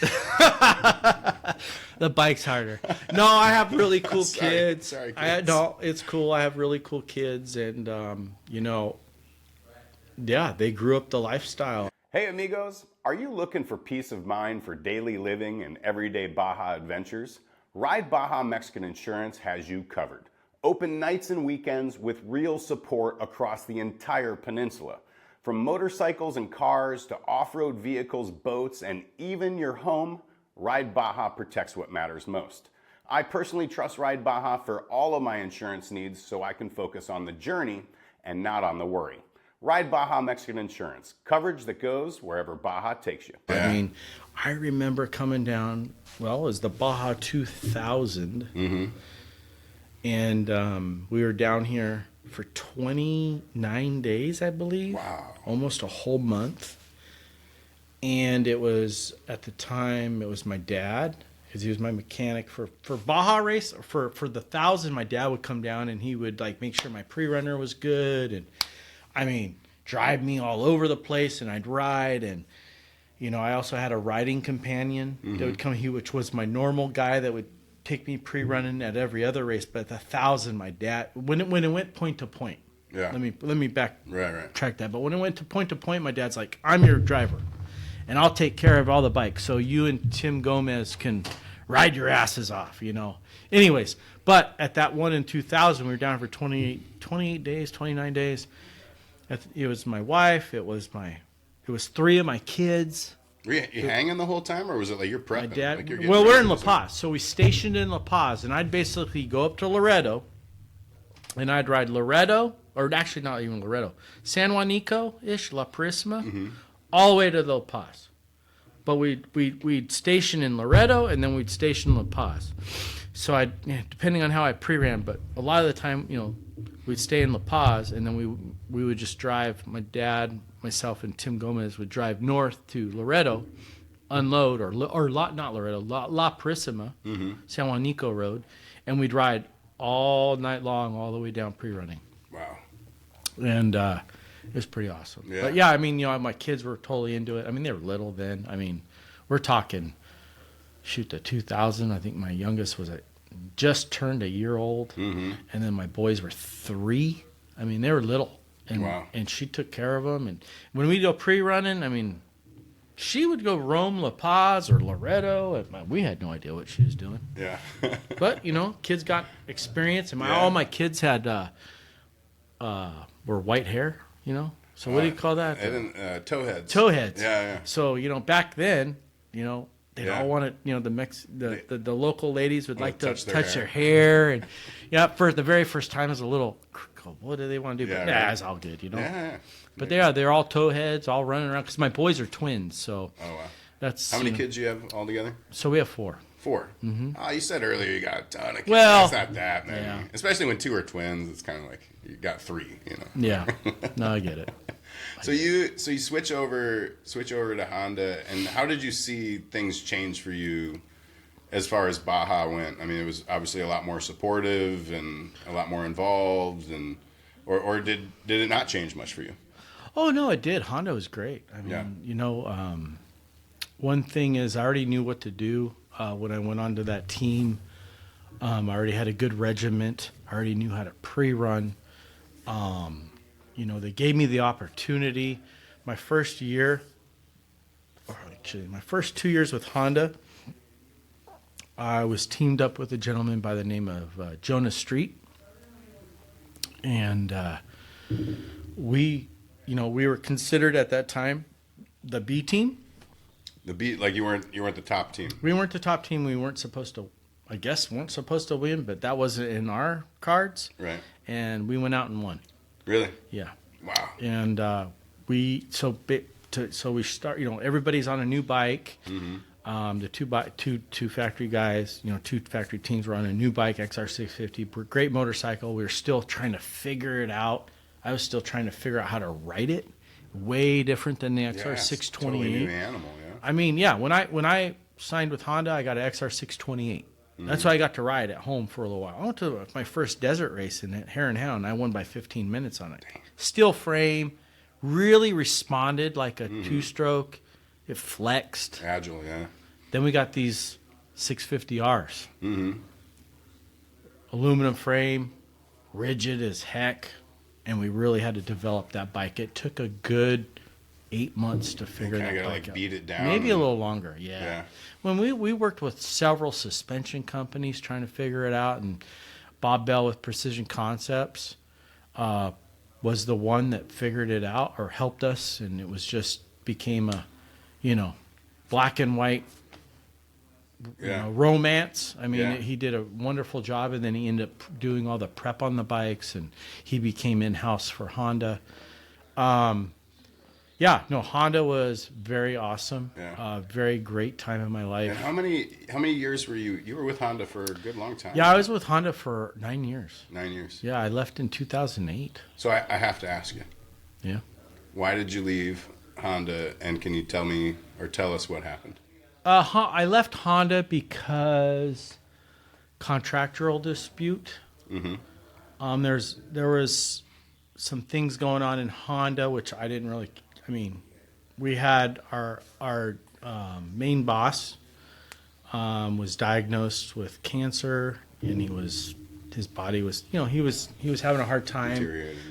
The bike's harder. No, I have really cool kids. Sorry, kids. No, it's cool. I have really cool kids, and they grew up the lifestyle. Hey amigos, are you looking for peace of mind for daily living and everyday Baja adventures? Ride Baja Mexican Insurance has you covered. Open nights and weekends with real support across the entire peninsula. From motorcycles and cars to off-road vehicles, boats, and even your home, Ride Baja protects what matters most. I personally trust Ride Baja for all of my insurance needs so I can focus on the journey and not on the worry. Ride Baja Mexican Insurance, coverage that goes wherever Baja takes you. I mean, I remember coming down, it was the Baja 2000, and we were down here for 29 days, I believe. Wow. Almost a whole month. And it was, at the time, it was my dad, because he was my mechanic for Baja race. For the 1000, my dad would come down and he would make sure my pre-runner was good, and drive me all over the place, and I'd ride. And I also had a riding companion that would come, which was my normal guy that would take me pre-running at every other race. But at the 1000, my dad, when it went point to point, let me backtrack that. But when it went to point, my dad's like, I'm your driver, and I'll take care of all the bikes, so you and Tim Gomez can ride your asses off, Anyways, but at that one in 2000, we were down for 28 days, 29 days. It was my wife. It was 3 of my kids. Were you hanging the whole time, or was it like you're prepping? My dad. Like you're we're in La Paz, so we stationed in La Paz, and I'd basically go up to Laredo, and I'd ride Laredo, or actually not even Laredo, San Juanico-ish, La Purísima, all the way to La Paz. But we'd station in Laredo, and then we'd station in La Paz. So depending on how I pre-ran, but a lot of the time, we'd stay in La Paz, and then we would just drive. My dad, myself, and Tim Gomez would drive north to Laredo, unload, or not Laredo, La Purísima, San Juanico Road, and we'd ride all night long, all the way down pre-running. Wow. And it was pretty awesome. Yeah. But yeah, my kids were totally into it. They were little then. We're talking, the 2000. I think my youngest was just turned a year old, and then my boys were 3. They were little, and wow. And she took care of them. And when we go pre-running, she would go roam La Paz or Laredo, and we had no idea what she was doing. Yeah. But kids got experience, and all my kids had were white hair, So what do you call that? Towheads. Towheads. Yeah. So, back then, they'd all want to, the local ladies would like to touch their hair. And, for the very first time, as a little, what do they want to do? Yeah, but it's all good, Yeah. But they're all towheads, all running around. Because my boys are twins, so. Oh, wow. That's, how many kids do you have all together? So we have 4. 4. Mm-hmm. Oh, you said earlier you got a ton of kids. Well, it's not that many. Yeah. Especially when 2 are twins, it's kind of like you got 3. Yeah. No, I get it. So you switch over to Honda, and how did you see things change for you as far as Baja went? I mean, it was obviously a lot more supportive and a lot more involved, and or did it not change much for you? Oh no, it did. Honda was great. I mean, one thing is I already knew what to do when I went onto that team. I already had a good regiment. I already knew how to pre-run. They gave me the opportunity. My first 2 years with Honda, I was teamed up with a gentleman by the name of Jonas Street. And we were considered at that time the B team. The B, like you weren't the top team. We weren't the top team. We weren't supposed to win, but that wasn't in our cards. Right. And we went out and won. Really? Yeah. Wow. And we start. Everybody's on a new bike. Mm-hmm. The two factory guys, 2 factory teams were on a new bike, XR650, great motorcycle. We were still trying to figure it out. I was still trying to figure out how to ride it. Way different than the XR628. Totally new animal, yeah. I mean, when I signed with Honda, I got an XR628. That's why I got to ride at home for a little while. I went to my first desert race in Hare and Hound, and I won by 15 minutes on it. Steel frame, really responded like a 2-stroke. It flexed. Agile, yeah. Then we got these 650Rs. Mm-hmm. Aluminum frame, rigid as heck, and we really had to develop that bike. It took a good 8 months to figure that bike out. Beat it down. Maybe a little longer, yeah. When we worked with several suspension companies trying to figure it out, and Bob Bell with Precision Concepts was the one that figured it out or helped us, and it was just became a, black and white romance. I mean, he did a wonderful job, and then he ended up doing all the prep on the bikes, and he became in-house for Honda. Honda was very awesome. Yeah. Very great time in my life. And how many years were you? You were with Honda for a good long time. Yeah, I was with Honda for 9 years. 9 years. Yeah, I left in 2008. So I have to ask you. Yeah. Why did you leave Honda, and can you tell us what happened? I left Honda because contractual dispute. Mm-hmm. There was some things going on in Honda which I didn't really. I mean, we had our main boss was diagnosed with cancer, and his body was he was having a hard time.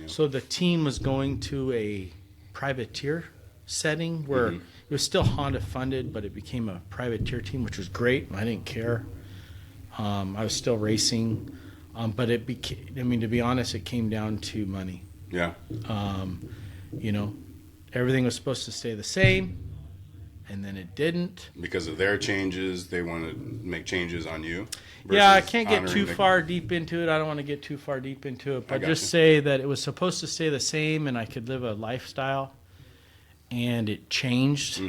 So the team was going to a privateer setting where it was still Honda funded, but it became a privateer team, which was great. I didn't care. I was still racing, but it became. I mean, to be honest, it came down to money. Yeah. Everything was supposed to stay the same, and then it didn't. Because of their changes, they want to make changes on you? Yeah, I can't get too far deep into it. I don't want to get too far deep into it, but just say that it was supposed to stay the same, and I could live a lifestyle, and it changed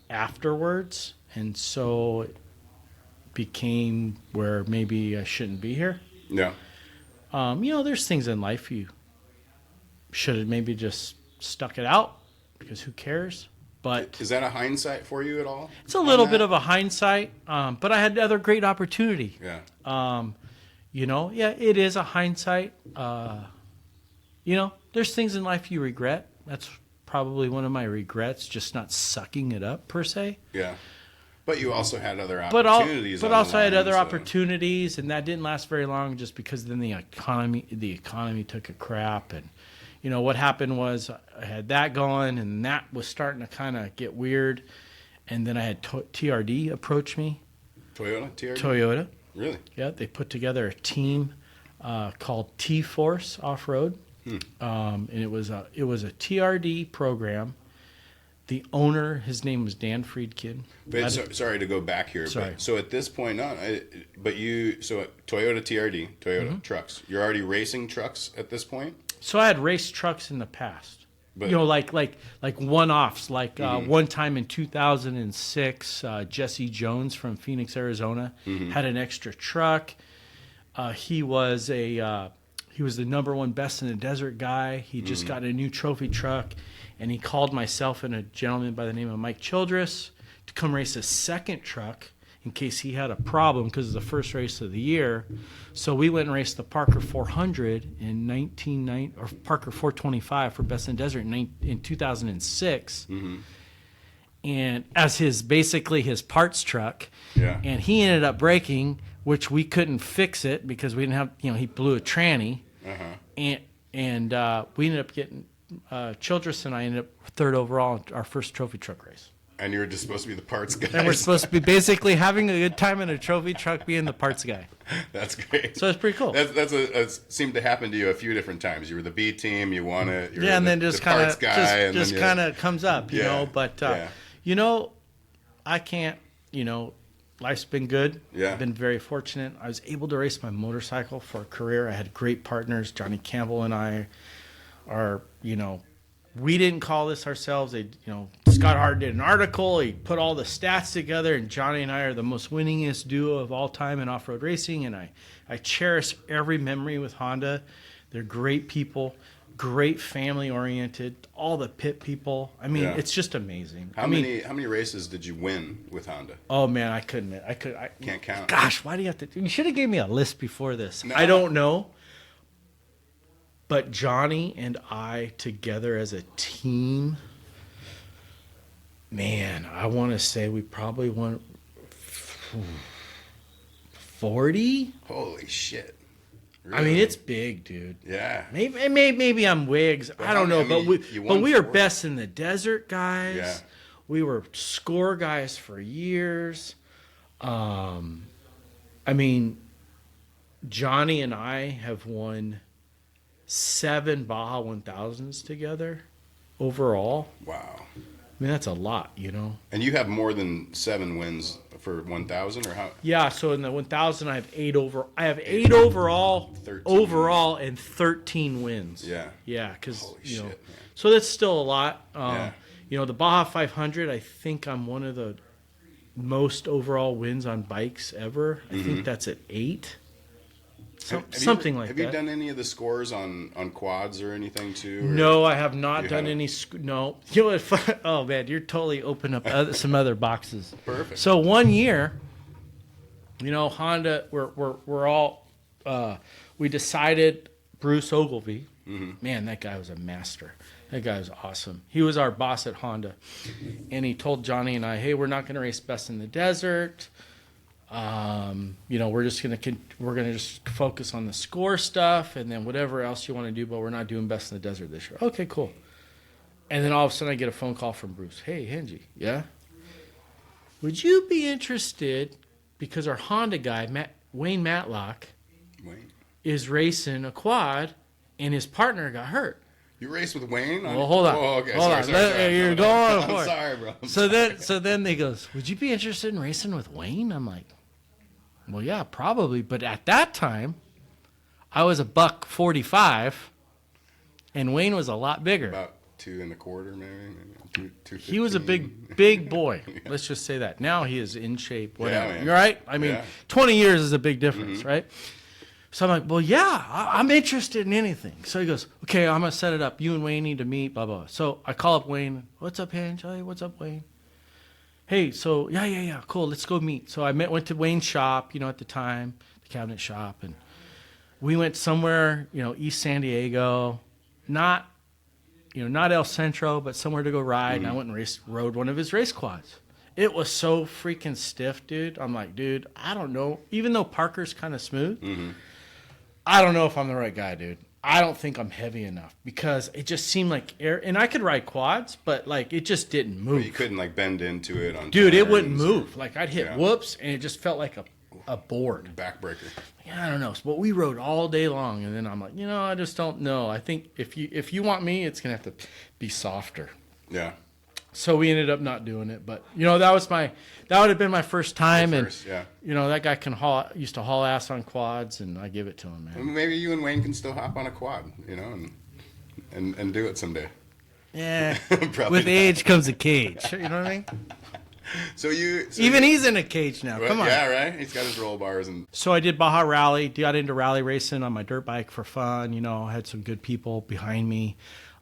afterwards, and so it became where maybe I shouldn't be here. Yeah. There's things in life you should have maybe just stuck it out, because who cares? But is that a hindsight for you at all? It's a little bit of a hindsight, but I had other great opportunity. Yeah. It is a hindsight. There's things in life you regret. That's probably one of my regrets, just not sucking it up per se. Yeah. But you also had other opportunities. But also I had other opportunities, and that didn't last very long, just because then the economy took a crap, and what happened was I had that going, and that was starting to kind of get weird, and then I had TRD approach me. Toyota. Really? Yeah, they put together a team called T-Force Off-Road, And it was a TRD program. The owner, his name was Dan Friedkin. But sorry to go back here. Sorry. But, so at this point on, Toyota TRD, Toyota trucks. You're already racing trucks at this point? So I had raced trucks in the past. But, like one-offs. Like one time in 2006, Jesse Jones from Phoenix, Arizona, had an extra truck. He was the number one best in the desert guy. He just got a new trophy truck, and he called myself and a gentleman by the name of Mike Childress to come race a second truck in case he had a problem because it's the first race of the year. So we went and raced the Parker 400 in 1990, or Parker 425 for Best in the Desert in 2006. And as basically his parts truck. Yeah. And he ended up breaking, which we couldn't fix it because we didn't have, he blew a tranny. And we ended up getting, Childress and I ended up third overall in our first trophy truck race. And you were just supposed to be the parts guy. And we're supposed to be basically having a good time in a trophy truck being the parts guy. That's great. So it's pretty cool. That's seemed to happen to you a few different times. You were the B team, you won it. Yeah, and then just kind of kind of comes up, you know. But I can't. Life's been good. Yeah. I've been very fortunate. I was able to race my motorcycle for a career. I had great partners. Johnny Campbell and I are, we didn't call this ourselves. Scott Hart did an article. He put all the stats together, and Johnny and I are the most winningest duo of all time in off-road racing, and I cherish every memory with Honda. They're great people, great family-oriented, all the pit people. It's just amazing. How many races did you win with Honda? Oh, man, I couldn't. I can't count. Gosh, why do you have to? You should have gave me a list before this. No. I don't know. But Johnny and I together as a team, man, I want to say we probably won 40. Holy shit. Really? It's big, dude. Yeah. Maybe I'm wigs. I don't know. But we were best in the desert, guys. Yeah. We were score guys for years. Johnny and I have won 7 Baja 1000s together overall. Wow. That's a lot, And you have more than 7 wins for 1000 or how? Yeah, so in the 1000 I have 8 overall 13 overall and 13 wins. Yeah. Yeah, cuz shit, man. So that's still a lot. Yeah. The Baja 500, I think I'm one of the most overall wins on bikes ever. I think that's at 8. Something like that. Have you done any of the scores on quads or anything too? Or? No, I have not done any. No. Oh man, you're totally open up some other boxes. Perfect. So one year, Honda, we're all. We decided Bruce Ogilvy. Man, that guy was a master. That guy was awesome. He was our boss at Honda, and he told Johnny and I, "Hey, we're not going to race Best in the Desert. We're gonna just focus on the score stuff, and then whatever else you want to do, but we're not doing Best in the Desert this year." Okay, cool. And then all of a sudden I get a phone call from Bruce. "Hey, Hengie, yeah? Would you be interested, because our Honda guy, Wayne Matlock, is racing a quad, and his partner got hurt." You raced with Wayne? Well, hold on. Oh, okay. Hold on. Sorry. You're going I'm for it. sorry, bro. So then they goes, "Would you be interested in racing with Wayne?" I'm like, "Well, yeah, probably." But at that time, I was a $145, and Wayne was a lot bigger. About 2 1/4, maybe 215. He was a big boy. Let's just say that. Now he is in shape. Whatever. Yeah, You're right. 20 years is a big difference, right? So I'm like, "Well, yeah, I'm interested in anything." So he goes, "Okay, I'm gonna set it up. You and Wayne need to meet, blah blah." So I call up Wayne. "What's up, Henge? Hey, what's up, Wayne? Hey, so yeah, cool. Let's go meet." So I went to Wayne's shop, at the time, the cabinet shop, and we went somewhere, East San Diego, not El Centro, but somewhere to go ride. And I went and rode one of his race quads. It was so freaking stiff, dude. I'm like, dude, I don't know. Even though Parker's kind of smooth, I don't know if I'm the right guy, dude. I don't think I'm heavy enough because it just seemed like air. And I could ride quads, but it just didn't move. But you couldn't bend into it on. Dude, it wouldn't move. I'd hit whoops, and it just felt like a board. Backbreaker. yeah, I don't know. But we rode all day long, and then I'm like, I just don't know. I think if you want me, it's gonna have to be softer. Yeah. So we ended up not doing it, but that would have been my first time, Yeah. That guy used to haul ass on quads, and I give it to him, man. Well, maybe you and Wayne can still hop on a quad, and do it someday. Yeah, Probably with not. age comes a cage. You know what I mean? So Even he's in a cage now. Come on. Yeah, right. He's got his roll bars and. So I did Baja Rally. Got into rally racing on my dirt bike for fun. Had some good people behind me.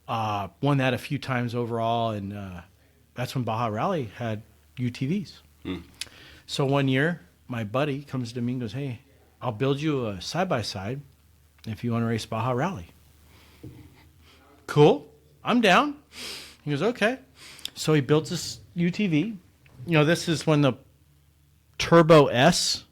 Won that a few times overall, and that's when Baja Rally had UTVs. So one year, my buddy comes to me and goes, "Hey, I'll build you a side-by-side if you want to race Baja Rally." Cool. I'm down. He goes, "Okay." So he built this UTV. This is when the Turbo S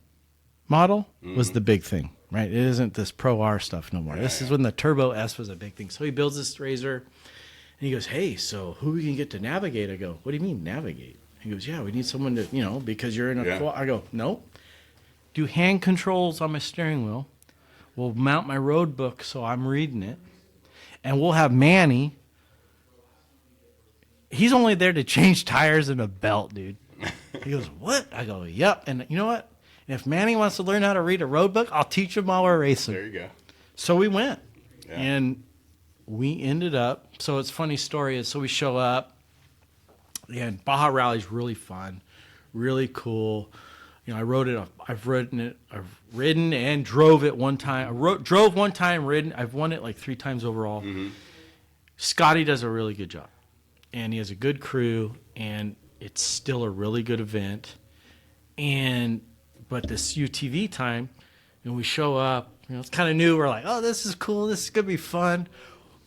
model was the big thing, right? It isn't this Pro R stuff no more. This is when the Turbo S was a big thing. So he builds this Razor, and he goes, "Hey, so who we can get to navigate?" I go, "What do you mean navigate?" He goes, "Yeah, we need someone to, because you're in a quad." I go, "No. Do hand controls on my steering wheel. We'll mount my road book so I'm reading it. And we'll have Manny. He's only there to change tires and a belt, dude." He goes, "What?" I go, "Yep. And you know what? If Manny wants to learn how to read a road book, I'll teach him while we're racing." There you go. So we went. Yeah. And we ended up, so it's a funny story is, so we show up, and Baja Rally's really fun, really cool. I've ridden and drove it one time. Drove one time, ridden. I've won it like 3 times overall. Mm-hmm. Scotty does a really good job, and he has a good crew, and it's still a really good event. But this UTV time, we show up, it's kind of new. We're like, "Oh, this is cool. This is going to be fun.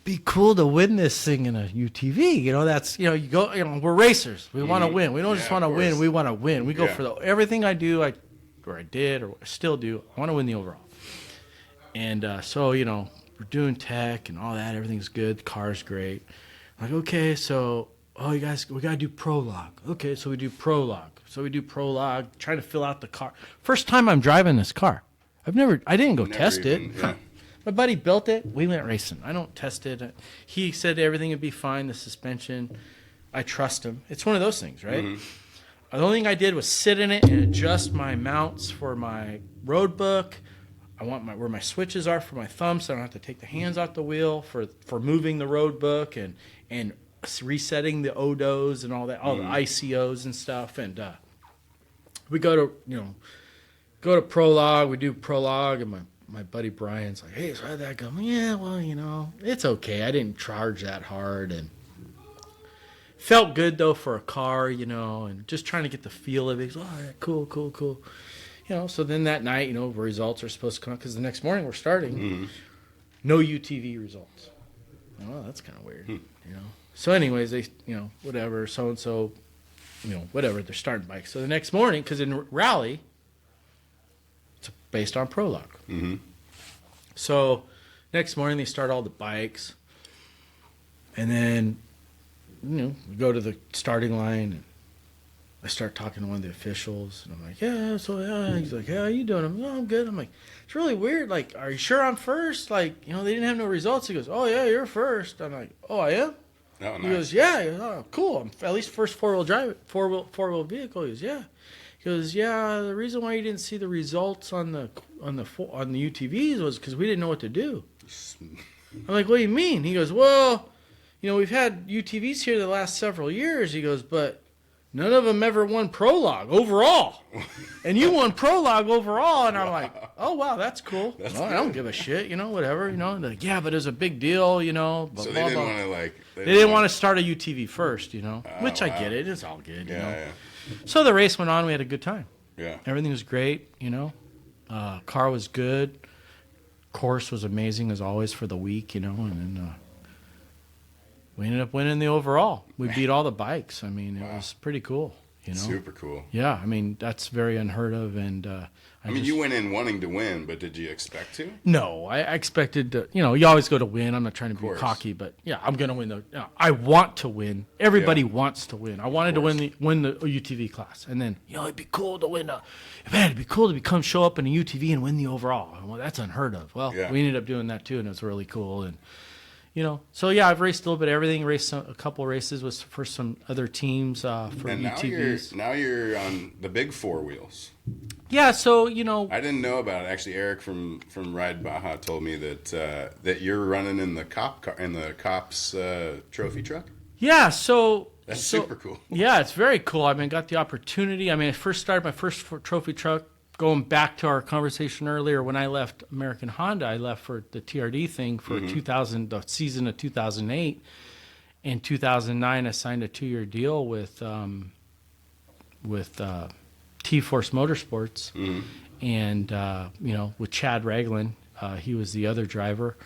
Be cool to win this thing in a UTV." That's, you go, we're racers. We want to win. We don't just want to win. We want to win. We go for everything I do, I did, or still do. I want to win the overall. And so, we're doing tech and all that. Everything's good. The car's great. I'm like, okay, so, you guys, we got to do prologue. Okay, so we do prologue. Trying to fill out the car. First time I'm driving this car. I didn't go test it. Yeah. My buddy built it. We went racing. I don't test it. He said everything would be fine, the suspension. I trust him. It's one of those things, right? The only thing I did was sit in it and adjust my mounts for my road book. I want where my switches are for my thumbs, so I don't have to take the hands off the wheel for moving the road book and resetting the ODOs and all that, all the ICOs and stuff. And we go to prologue. We do prologue, and my buddy Brian's like, "Hey, so how'd that go?" I'm like, "Yeah, well, it's okay. I didn't charge that hard, and felt good though for a car, and just trying to get the feel of it." He's like, "All right, cool." So then that night, results are supposed to come because the next morning we're starting. No UTV results. Oh, that's kind of weird, So anyways, they, whatever, so-and-so, whatever, they're starting bikes. So the next morning, because in rally, it's based on prologue. So next morning they start all the bikes. And then, we go to the starting line, and I start talking to one of the officials, and I'm like, "Yeah." He's like, "Yeah, how you doing?" I'm like, "Oh, I'm good." I'm like, "It's really weird. Like, are you sure I'm first? Like, they didn't have no results." He goes, "Oh, yeah, you're first." I'm like, "Oh, I am?" Oh, nice. He goes, "Yeah." "Oh, cool. I'm at least first four-wheel four-wheel vehicle." He goes, "Yeah." He goes, "Yeah, the reason why you didn't see the results on the UTVs was because we didn't know what to do." I'm like, "What do you mean?" He goes, "Well, we've had UTVs here the last several years." He goes, "But none of them ever won prologue overall. And you won prologue overall." And I'm like, "Oh, wow, that's cool. I don't give a shit, whatever, They're like, "Yeah, but it was a big deal, But So blah, they didn't blah. want to They didn't want to start a UTV first, which I get it. It's all good, Yeah. So the race went on. We had a good time. Yeah. Everything was great, Car was good. Course was amazing as always for the week, And then we ended up winning the overall. We beat all the bikes. I mean, it was pretty cool. You know, super cool. Yeah, I mean that's very unheard of, and I mean, you went in wanting to win, but did you expect to? No, I expected to. You know, you always go to win. I'm not trying to be cocky, but yeah, I'm going to win. I want to win. Everybody wants to win. I wanted to win the UTV class, and then it'd be cool to win. It'd be cool to show up in a UTV and win the overall. Well, that's unheard of. Well, we ended up doing that too, and it was really cool. And so yeah, I've raced a little bit of everything. Raced a couple races for some other teams for UTVs. Now you're on the big four wheels. Yeah, so I didn't know about it. Actually, Eric from Ride Baja told me that you're running in the cops trophy truck. Yeah, so that's super cool. Yeah, it's very cool. I mean, got the opportunity. I mean, I first started my first trophy truck. Going back to our conversation earlier, when I left American Honda, I left for the TRD thing for the season of 2008. In 2009, I signed a 2-year deal with T-Force Motorsports, and with Chad Raglan, he was the other driver,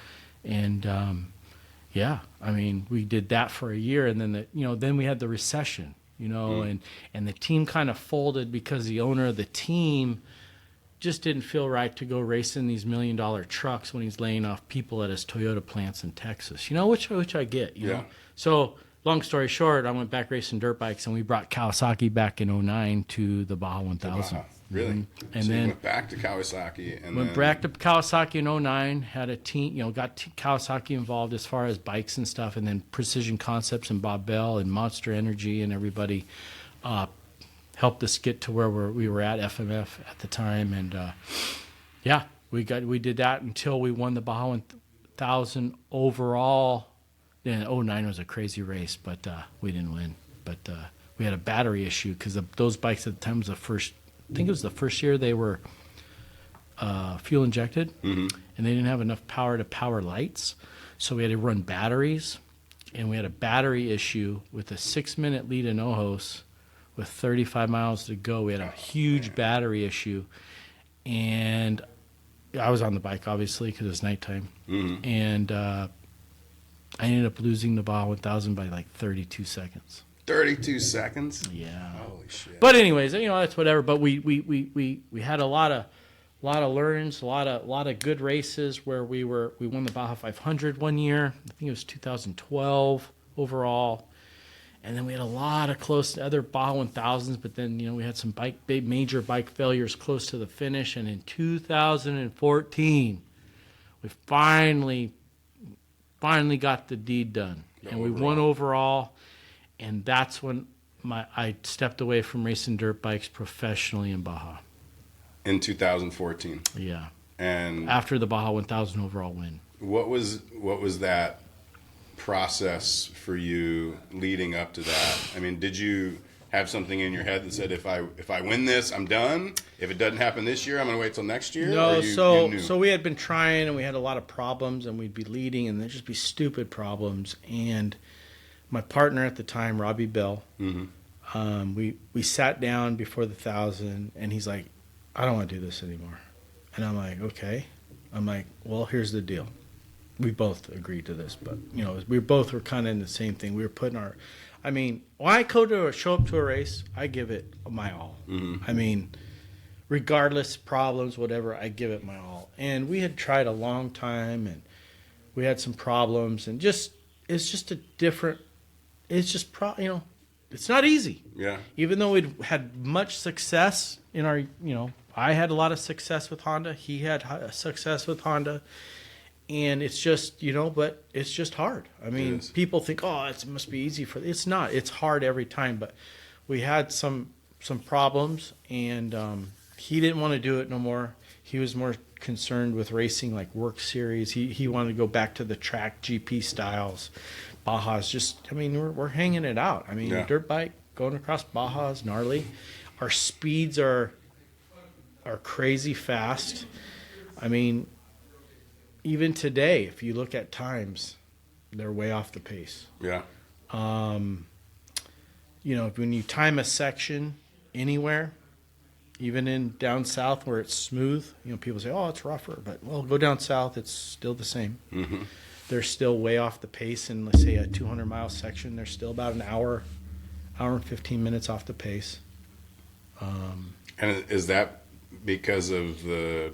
and I mean, we did that for a year, and then then we had the recession, and the team kind of folded because the owner of the team just didn't feel right to go racing these $1 million trucks when he's laying off people at his Toyota plants in Texas, which I get, you know. So long story short, I went back racing dirt bikes, and we brought Kawasaki back in 2009 to the Baja 1000. Baja. Really? And so then you went back to Kawasaki, and went back to Kawasaki in 2009. Had a team, got Kawasaki involved as far as bikes and stuff, and then Precision Concepts and Bob Bell and Monster Energy and everybody helped us get to where we were at FMF at the time, and we did that until we won the Baja 1000 overall. Then 2009 was a crazy race, but we didn't win. But we had a battery issue because those bikes at the time was the first. I think it was the first year they were fuel injected, and they didn't have enough power to power lights, so we had to run batteries, and we had a battery issue with a 6-minute lead in Ojos. With 35 miles to go, we had a huge battery issue, and I was on the bike obviously because it was nighttime, and I ended up losing the Baja 1000 by like 32 seconds. 32 seconds? Yeah. Holy shit. But anyways, that's whatever. But we had a lot of learnings, a lot of good races where we won the Baja 500 one year. I think it was 2012 overall. And then we had a lot of close to other Baja 1000s, but then, we had some major bike failures close to the finish. And in 2014, we finally got the deed done. And we won overall. And that's when I stepped away from racing dirt bikes professionally in Baja. In 2014? Yeah. And after the Baja 1000 overall win. What was that process for you leading up to that? I mean, did you have something in your head that said, if I win this, I'm done? If it doesn't happen this year, I'm going to wait till next year? No, so we had been trying, and we had a lot of problems, and we'd be leading, and there'd just be stupid problems. And my partner at the time, Robbie Bell, we sat down before the 1000, and he's like, I don't want to do this anymore. And I'm like, okay. I'm like, well, here's the deal. We both agreed to this, but we both were kind of in the same thing. We were putting when I show up to a race, I give it my all. I mean, regardless problems, whatever, I give it my all. And we had tried a long time, and we had some problems, and it's not easy. Yeah. Even though we'd had much success in our, I had a lot of success with Honda. He had success with Honda. And it's just, but it's just hard. I mean, people think, oh, it must be easy it's not. It's hard every time. But we had some problems, and he didn't want to do it no more. He was more concerned with racing like Work Series. He wanted to go back to the track GP styles. Baja's just, we're hanging it out. Dirt bike going across Baja is gnarly. Our speeds are crazy fast. Even today, if you look at times, they're way off the pace. Yeah. When you time a section anywhere, even in down south where it's smooth, people say, oh, it's rougher. But, go down south, it's still the same. Mm-hmm. They're still way off the pace. And let's say a 200-mile section, they're still about an hour and 15 minutes off the pace. And is that because of the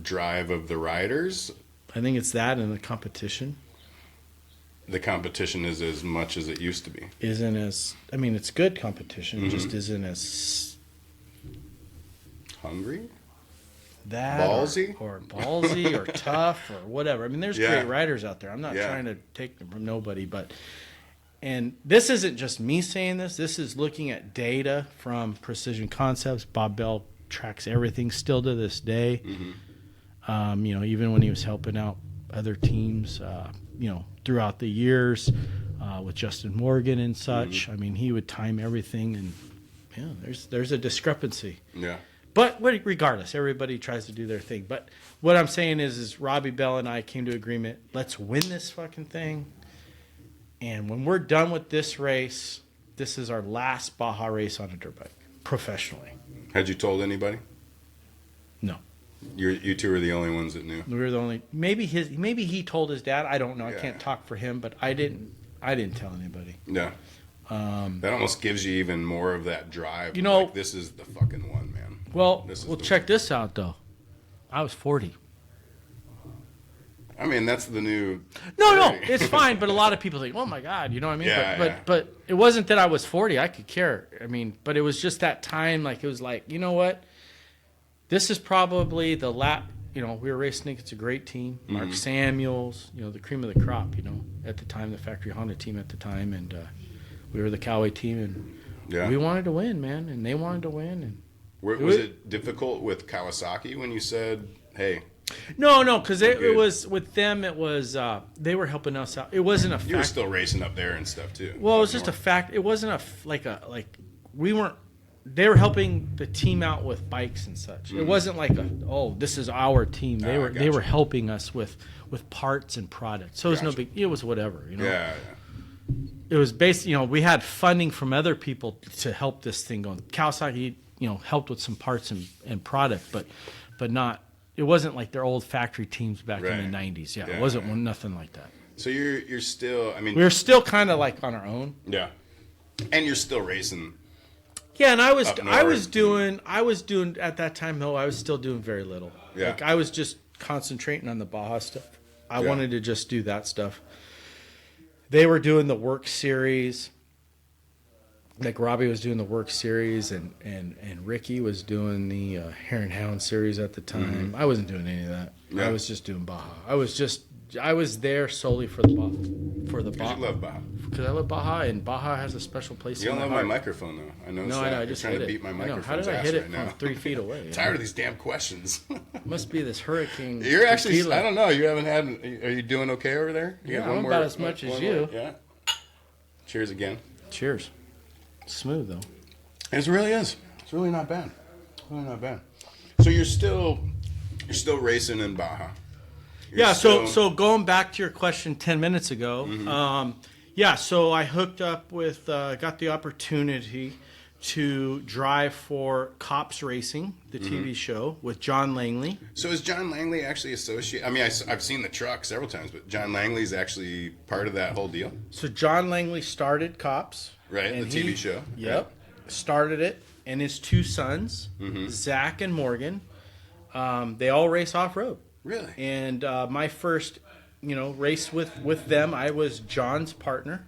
drive of the riders? I think it's that and the competition. The competition is as much as it used to be. Isn't as, I mean, it's good competition. It just isn't as hungry, that ballsy, or ballsy or tough or whatever. I mean, there's great riders out there. I'm not trying to take them from nobody, but and this isn't just me saying this. This is looking at data from Precision Concepts. Bob Bell tracks everything still to this day. You know, even when he was helping out other teams, you know, throughout the years with Justin Morgan and such. I mean, he would time everything, and yeah, there's a discrepancy. Yeah. But regardless, everybody tries to do their thing. But what I'm saying is Robbie Bell and I came to agreement. Let's win this fucking thing. And when we're done with this race, this is our last Baja race on a dirt bike, professionally. Had you told anybody? No. You two were the only ones that knew. We were the only. Maybe he told his dad. I don't know. I can't talk for him, but I didn't tell anybody. Yeah. That almost gives you even more of that drive. You know, like, this is the fucking one, man. Well, check this out though. I was 40. I mean, that's the new. No, it's fine. But a lot of people think, "Oh my God," you know what I mean? Yeah, but it wasn't that I was 40. I could care. I mean, but it was just that time. Like it was like, you know what? This is probably the lap. You know, we were racing against a great team. Mark Samuels, you know, the cream of the crop. You know, at the time, the factory Honda team at the time, and we were the Callaway team, and we wanted to win, man, and they wanted to win. And was it difficult with Kawasaki when you said, "Hey"? No, because it was with them. It was they were helping us out. It wasn't a fact. You were still racing up there and stuff too. Well, it was just a fact. It wasn't like we weren't. They were helping the team out with bikes and such. It wasn't like this is our team. They were helping us with parts and products. So it was no big. It was whatever, you know. Yeah. It was based. You know, we had funding from other people to help this thing go. Kawasaki, you know, helped with some parts and product, but not. It wasn't like their old factory teams back in the 90s. Yeah, it wasn't nothing like that. So you're still. I mean, we were still kind of like on our own. Yeah. And you're still racing. Yeah, and I was doing at that time though. I was still doing very little. Yeah. Like I was just concentrating on the Baja stuff. I wanted to just do that stuff. They were doing the work series. Like Robbie was doing the work series, and Ricky was doing the Hare and Hound series at the time. I wasn't doing any of that. Yeah. I was just doing Baja. I was there solely for the Baja. Because you love Baja. Because I love Baja, and Baja has a special place. You in don't my love my heart. microphone though. I know. No, I know. I just trying hit to it. beat my microphone. How did I hit it right from 3 feet away? Tired of these damn questions. Must be this hurricane. You're actually. Tequila. I don't know. You haven't had. Are you doing okay over there? You Yeah, I'm about as much as you. Yeah. Cheers again. Cheers. Smooth though. It really is. It's really not bad. Really not bad. So you're still racing in Baja. So going back to your question 10 minutes ago, so I hooked up with, got the opportunity to drive for Cops Racing, the TV show, with John Langley. So is John Langley actually associated? I mean, I've seen the truck several times, but John Langley's actually part of that whole deal? So John Langley started Cops. Right, the TV show. Yep. Right. Started it, and his two sons, Zach and Morgan, they all race off-road. Really? And my first, race with them, I was John's partner,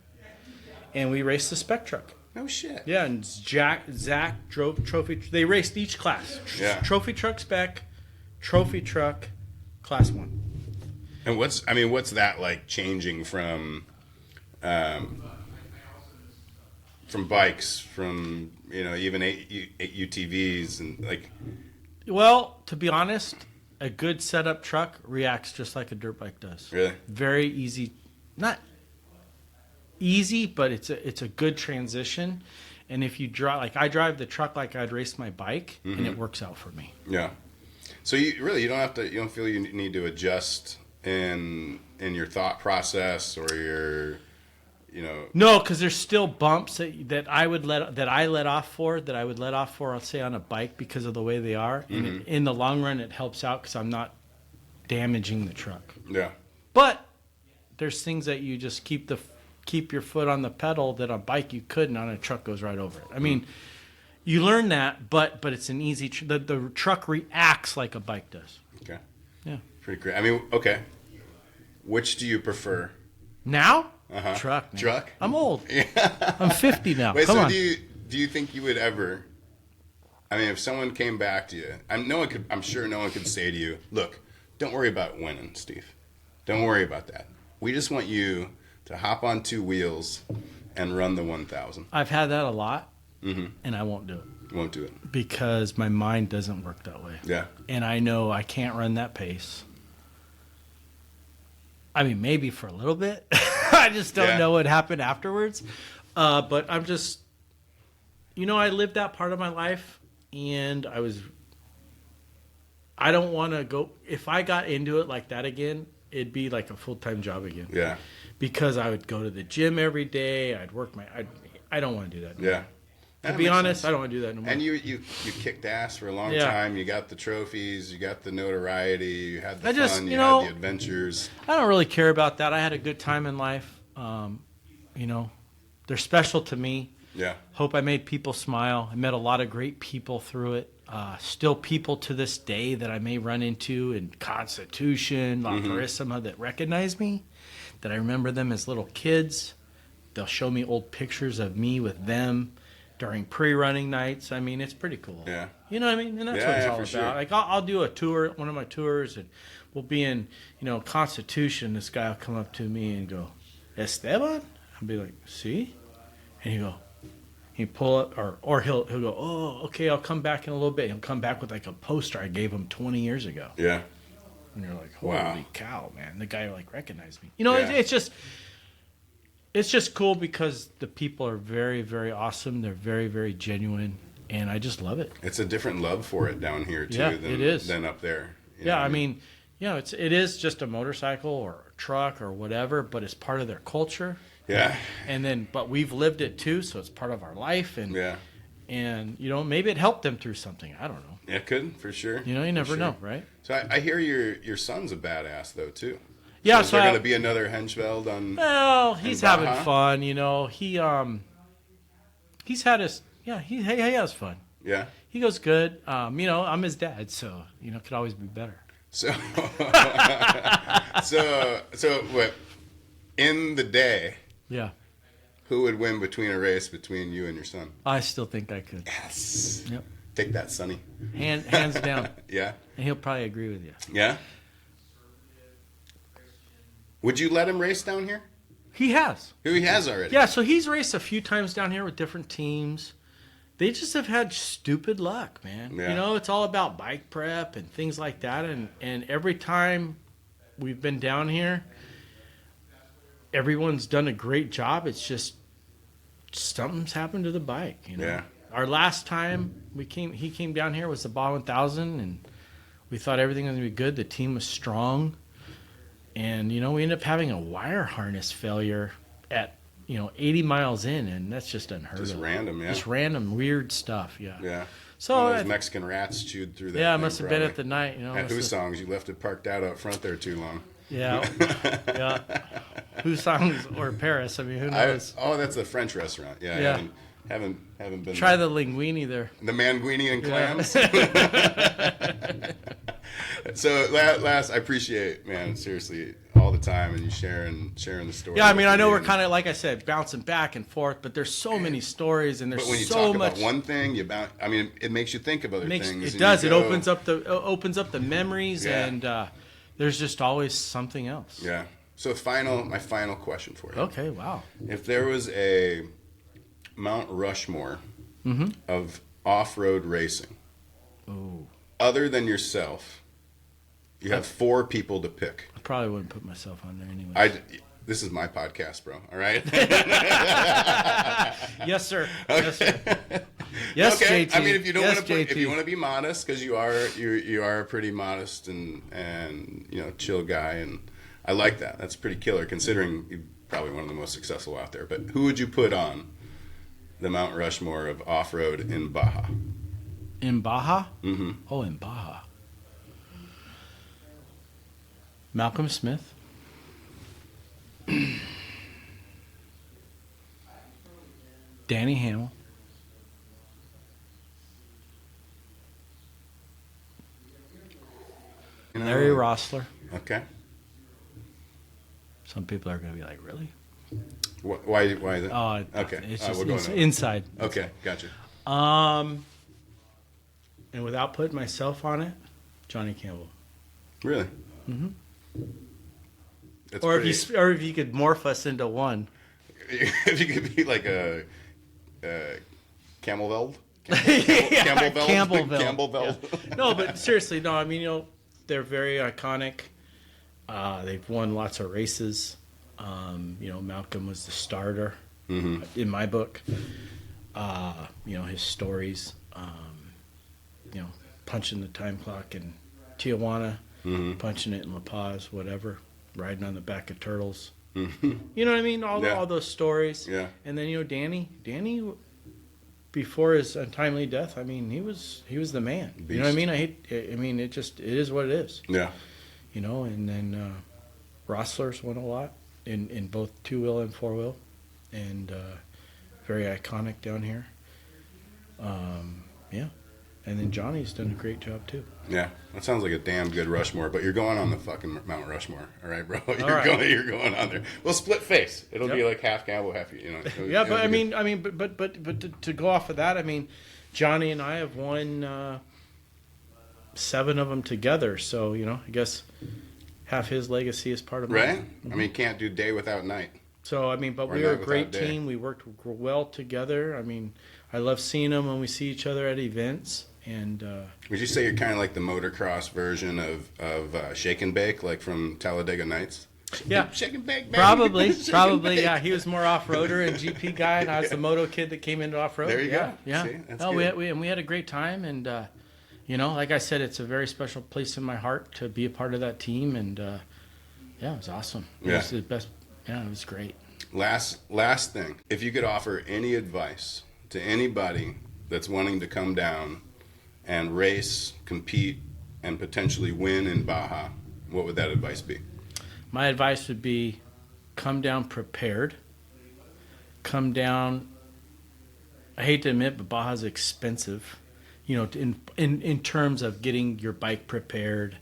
and we raced the spec truck. No shit. Yeah, and Zach drove trophy. They raced each class. Yeah. Trophy truck spec, trophy truck, class 1. And what's that like changing from bikes, from even UTVs and like? Well, to be honest, a good setup truck reacts just like a dirt bike does. Really? Very easy. Not easy, but it's a good transition. And if you drive, like I drive the truck like I'd race my bike, and it works out for me. Yeah. So you don't feel you need to adjust in your thought process or your, No, because there's still bumps that I would let off for, I'll say on a bike because of the way they are. And in the long run, it helps out because I'm not damaging the truck. Yeah. But there's things that you just keep your foot on the pedal that on a bike you couldn't, on a truck goes right over it. I mean, You learn that, but it's an easy. The truck reacts like a bike does. Okay. Yeah. Pretty great. I mean, okay. Which do you prefer? Now? Uh-huh. Truck. Man. Truck? I'm old. Yeah. I'm 50 now. Wait, Come so on. do you think you would ever? I mean, if someone came back to you, I'm sure no one could say to you, "Look, don't worry about winning, Steve. Don't worry about that. We just want you to hop on two wheels and run the 1,000." I've had that a lot, Mm-hmm. and I won't do it. Won't do it. Because my mind doesn't work that way. Yeah. And I know I can't run that pace. I mean, maybe for a little bit. I just don't know what happened afterwards. But I'm just, I lived that part of my life, and I don't want to go. If I got into it like that again, it'd be like a full-time job again. Yeah. Because I would go to the gym every day. I'd work I don't want to do that anymore. Yeah. To be honest, I don't want to do that anymore. And you kicked ass for a long time. You got the trophies. You got the notoriety. You had the fun. You had the adventures. I don't really care about that. I had a good time in life. They're special to me. Yeah. Hope I made people smile. I met a lot of great people through it. Still people to this day that I may run into in Constitution, La Purísima, that recognize me, that I remember them as little kids. They'll show me old pictures of me with them during pre-running nights. I mean, it's pretty cool. Yeah. You know what I mean? And that's what it's all about. Sure. Like, I'll do a tour, one of my tours, and we'll be in, Constitution. This guy will come up to me and go, "Esteban?" I'll be like, "See?" And he'll pull up, or he'll go, "Oh, okay, I'll come back in a little bit." He'll come back with like a poster I gave him 20 years ago. Yeah. And you're like, "Holy wow. cow, man!" The guy recognized me. It's just cool because the people are very, very awesome. They're very, very genuine, and I just love it. It's a different love for it down here too than up there. I mean, it is just a motorcycle or a truck or whatever, but it's part of their culture. Yeah. And then, but we've lived it too, so it's part of our life, and maybe it helped them through something. I don't know. It could, for sure. You never know, right? So I hear your son's a badass though too. Yeah, so is there going to be another Hengeveld on? Well, he's having fun. He's had his he has fun. Yeah. He goes good. I'm his dad, so could always be better. So what? In the day. Yeah. Who would win between a race between you and your son? I still think I could. Yes. Yep. Take that, Sonny. Hands down. Yeah. And he'll probably agree with you. Yeah. Would you let him race down here? He has. He has already. Yeah, so he's raced a few times down here with different teams. They just have had stupid luck, man. Yeah. It's all about bike prep and things like that. And every time we've been down here, everyone's done a great job. It's just something's happened to the bike. Yeah. Our last time he came down here was the Baja 1000, and we thought everything was going to be good. The team was strong. And, we ended up having a wire harness failure at, 80 miles in, and that's just unheard of. Just random, yeah. Just random, weird stuff, yeah. Yeah. So one of those Mexican rats chewed through that. Yeah, it must have been at the night. At Hoosongs, you left it parked out front there too long. Yeah. Yeah. Hoosongs or Paris, I mean, who knows? That's the French restaurant. Yeah. Yeah. Haven't been Try there. the linguine there. The manguini and clams. So last, I appreciate, man, seriously, all the time, and you sharing the story. Yeah, I mean, I know we're kind of, like I said, bouncing back and forth, but there's so many stories, and there's so much. But when you talk about one thing, it makes you think of other things. It does. It opens up the memories, and there's just always something else. Yeah. So my final question for you. Okay. Wow. If there was a Mount Rushmore of off-road racing, other than yourself, you have 4 people to pick. I probably wouldn't put myself on there anyway. This is my podcast, bro. All right. Yes, sir. Okay. Yes, sir. Yes, okay. JT. I mean, if you don't yes, want to, if you want JT. to be modest, because you are a pretty modest and chill guy, and I like that. That's pretty killer, considering you're probably one of the most successful out there. But who would you put on the Mount Rushmore of off-road in Baja? In Baja? Mm-hmm. Oh, in Baja. Malcolm Smith. Danny Hamill. Rossler. Okay. Some people are going to be like, really? Why is it? Okay. It's just we'll go inside. Okay, gotcha. And without putting myself on it, Johnny Campbell. Really? Mm-hmm. It's Or pretty, if you could morph us into one. if you could be like a Campbellveld? Campbellveld. Campbellveld. Yeah. No, but seriously, no. I mean, they're very iconic. They've won lots of races. Malcolm was the starter in my book. His stories. Punching the time clock in Tijuana, punching it in La Paz, whatever. Riding on the back of turtles. You know what I mean? All those stories. Yeah. And then Danny, before his untimely death, I mean, he was the man. Beast. You know what I mean? It is what it is. Yeah. And then Rossler's won a lot in both 2-wheel and 4-wheel, and very iconic down here. And then Johnny's done a great job too. Yeah, that sounds like a damn good Rushmore, but you're going on the fucking Mount Rushmore, all right, bro? You're going on there. Well, split face. It'll be like half Campbell, half Yeah, but but to go off of that, I mean, Johnny and I have won 7 of them together. So I guess half his legacy is part of mine. Right? I mean, you can't do day without night. So but we were a great team. We worked well together. I mean, I love seeing them when we see each other at events. And would you say you're kind of like the motocross version of Shake and Bake, like from Talladega Nights? Yeah, Shake and Bake, baby. Probably. Yeah, he was more off-roader and GP guy, and I was the moto kid that came into off-road. There you go. Yeah. See, that's good. We had a great time, and like I said, it's a very special place in my heart to be a part of that team, and it was awesome. It was the best. Yeah, it was great. Last thing, if you could offer any advice to anybody that's wanting to come down and race, compete, and potentially win in Baja, what would that advice be? My advice would be come down prepared. Come down, I hate to admit, but Baja's expensive, in terms of getting your bike prepared.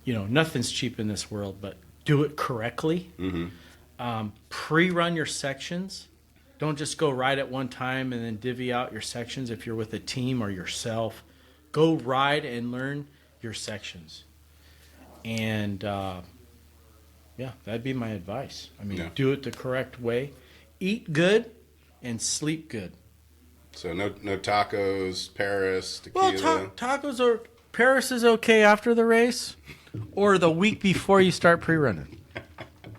Nothing's cheap in this world, but do it correctly. Pre-run your sections. Don't just go ride at one time and then divvy out your sections if you're with a team or yourself. Go ride and learn your sections. And, that'd be my advice. I mean, do it the correct way. Eat good and sleep good. So no tacos, Paris, tequila. Well, tacos are... Paris is okay after the race or the week before you start pre-running.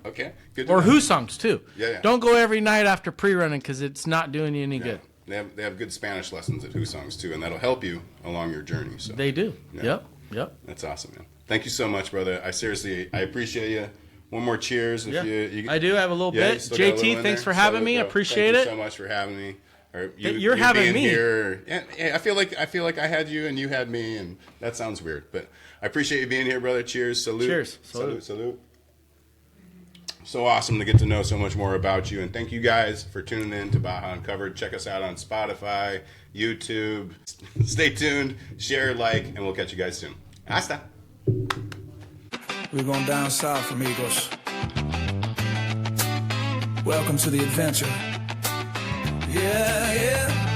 Okay, good. Or Hoosongs, too. Yeah. Don't go every night after pre-running because it's not doing you any good. They have good Spanish lessons at Hoosongs, too, and that'll help you along your journey. So they do. Yeah. Yep. That's awesome, man. Thank you so much, brother. I appreciate you. One more cheers. If you I do have a little bit. JT, thanks for having me. I appreciate it. Thank you so much for having me. You're having me here. Yeah, I feel like I had you and you had me, and that sounds weird, but I appreciate you being here, brother. Cheers. Salute. Cheers. Salute. So awesome to get to know so much more about you, and thank you guys for tuning in to Baja Uncovered. Check us out on Spotify, YouTube. Stay tuned, share, like, and we'll catch you guys soon. Hasta. We're going down south, amigos. Welcome to the adventure. Yeah.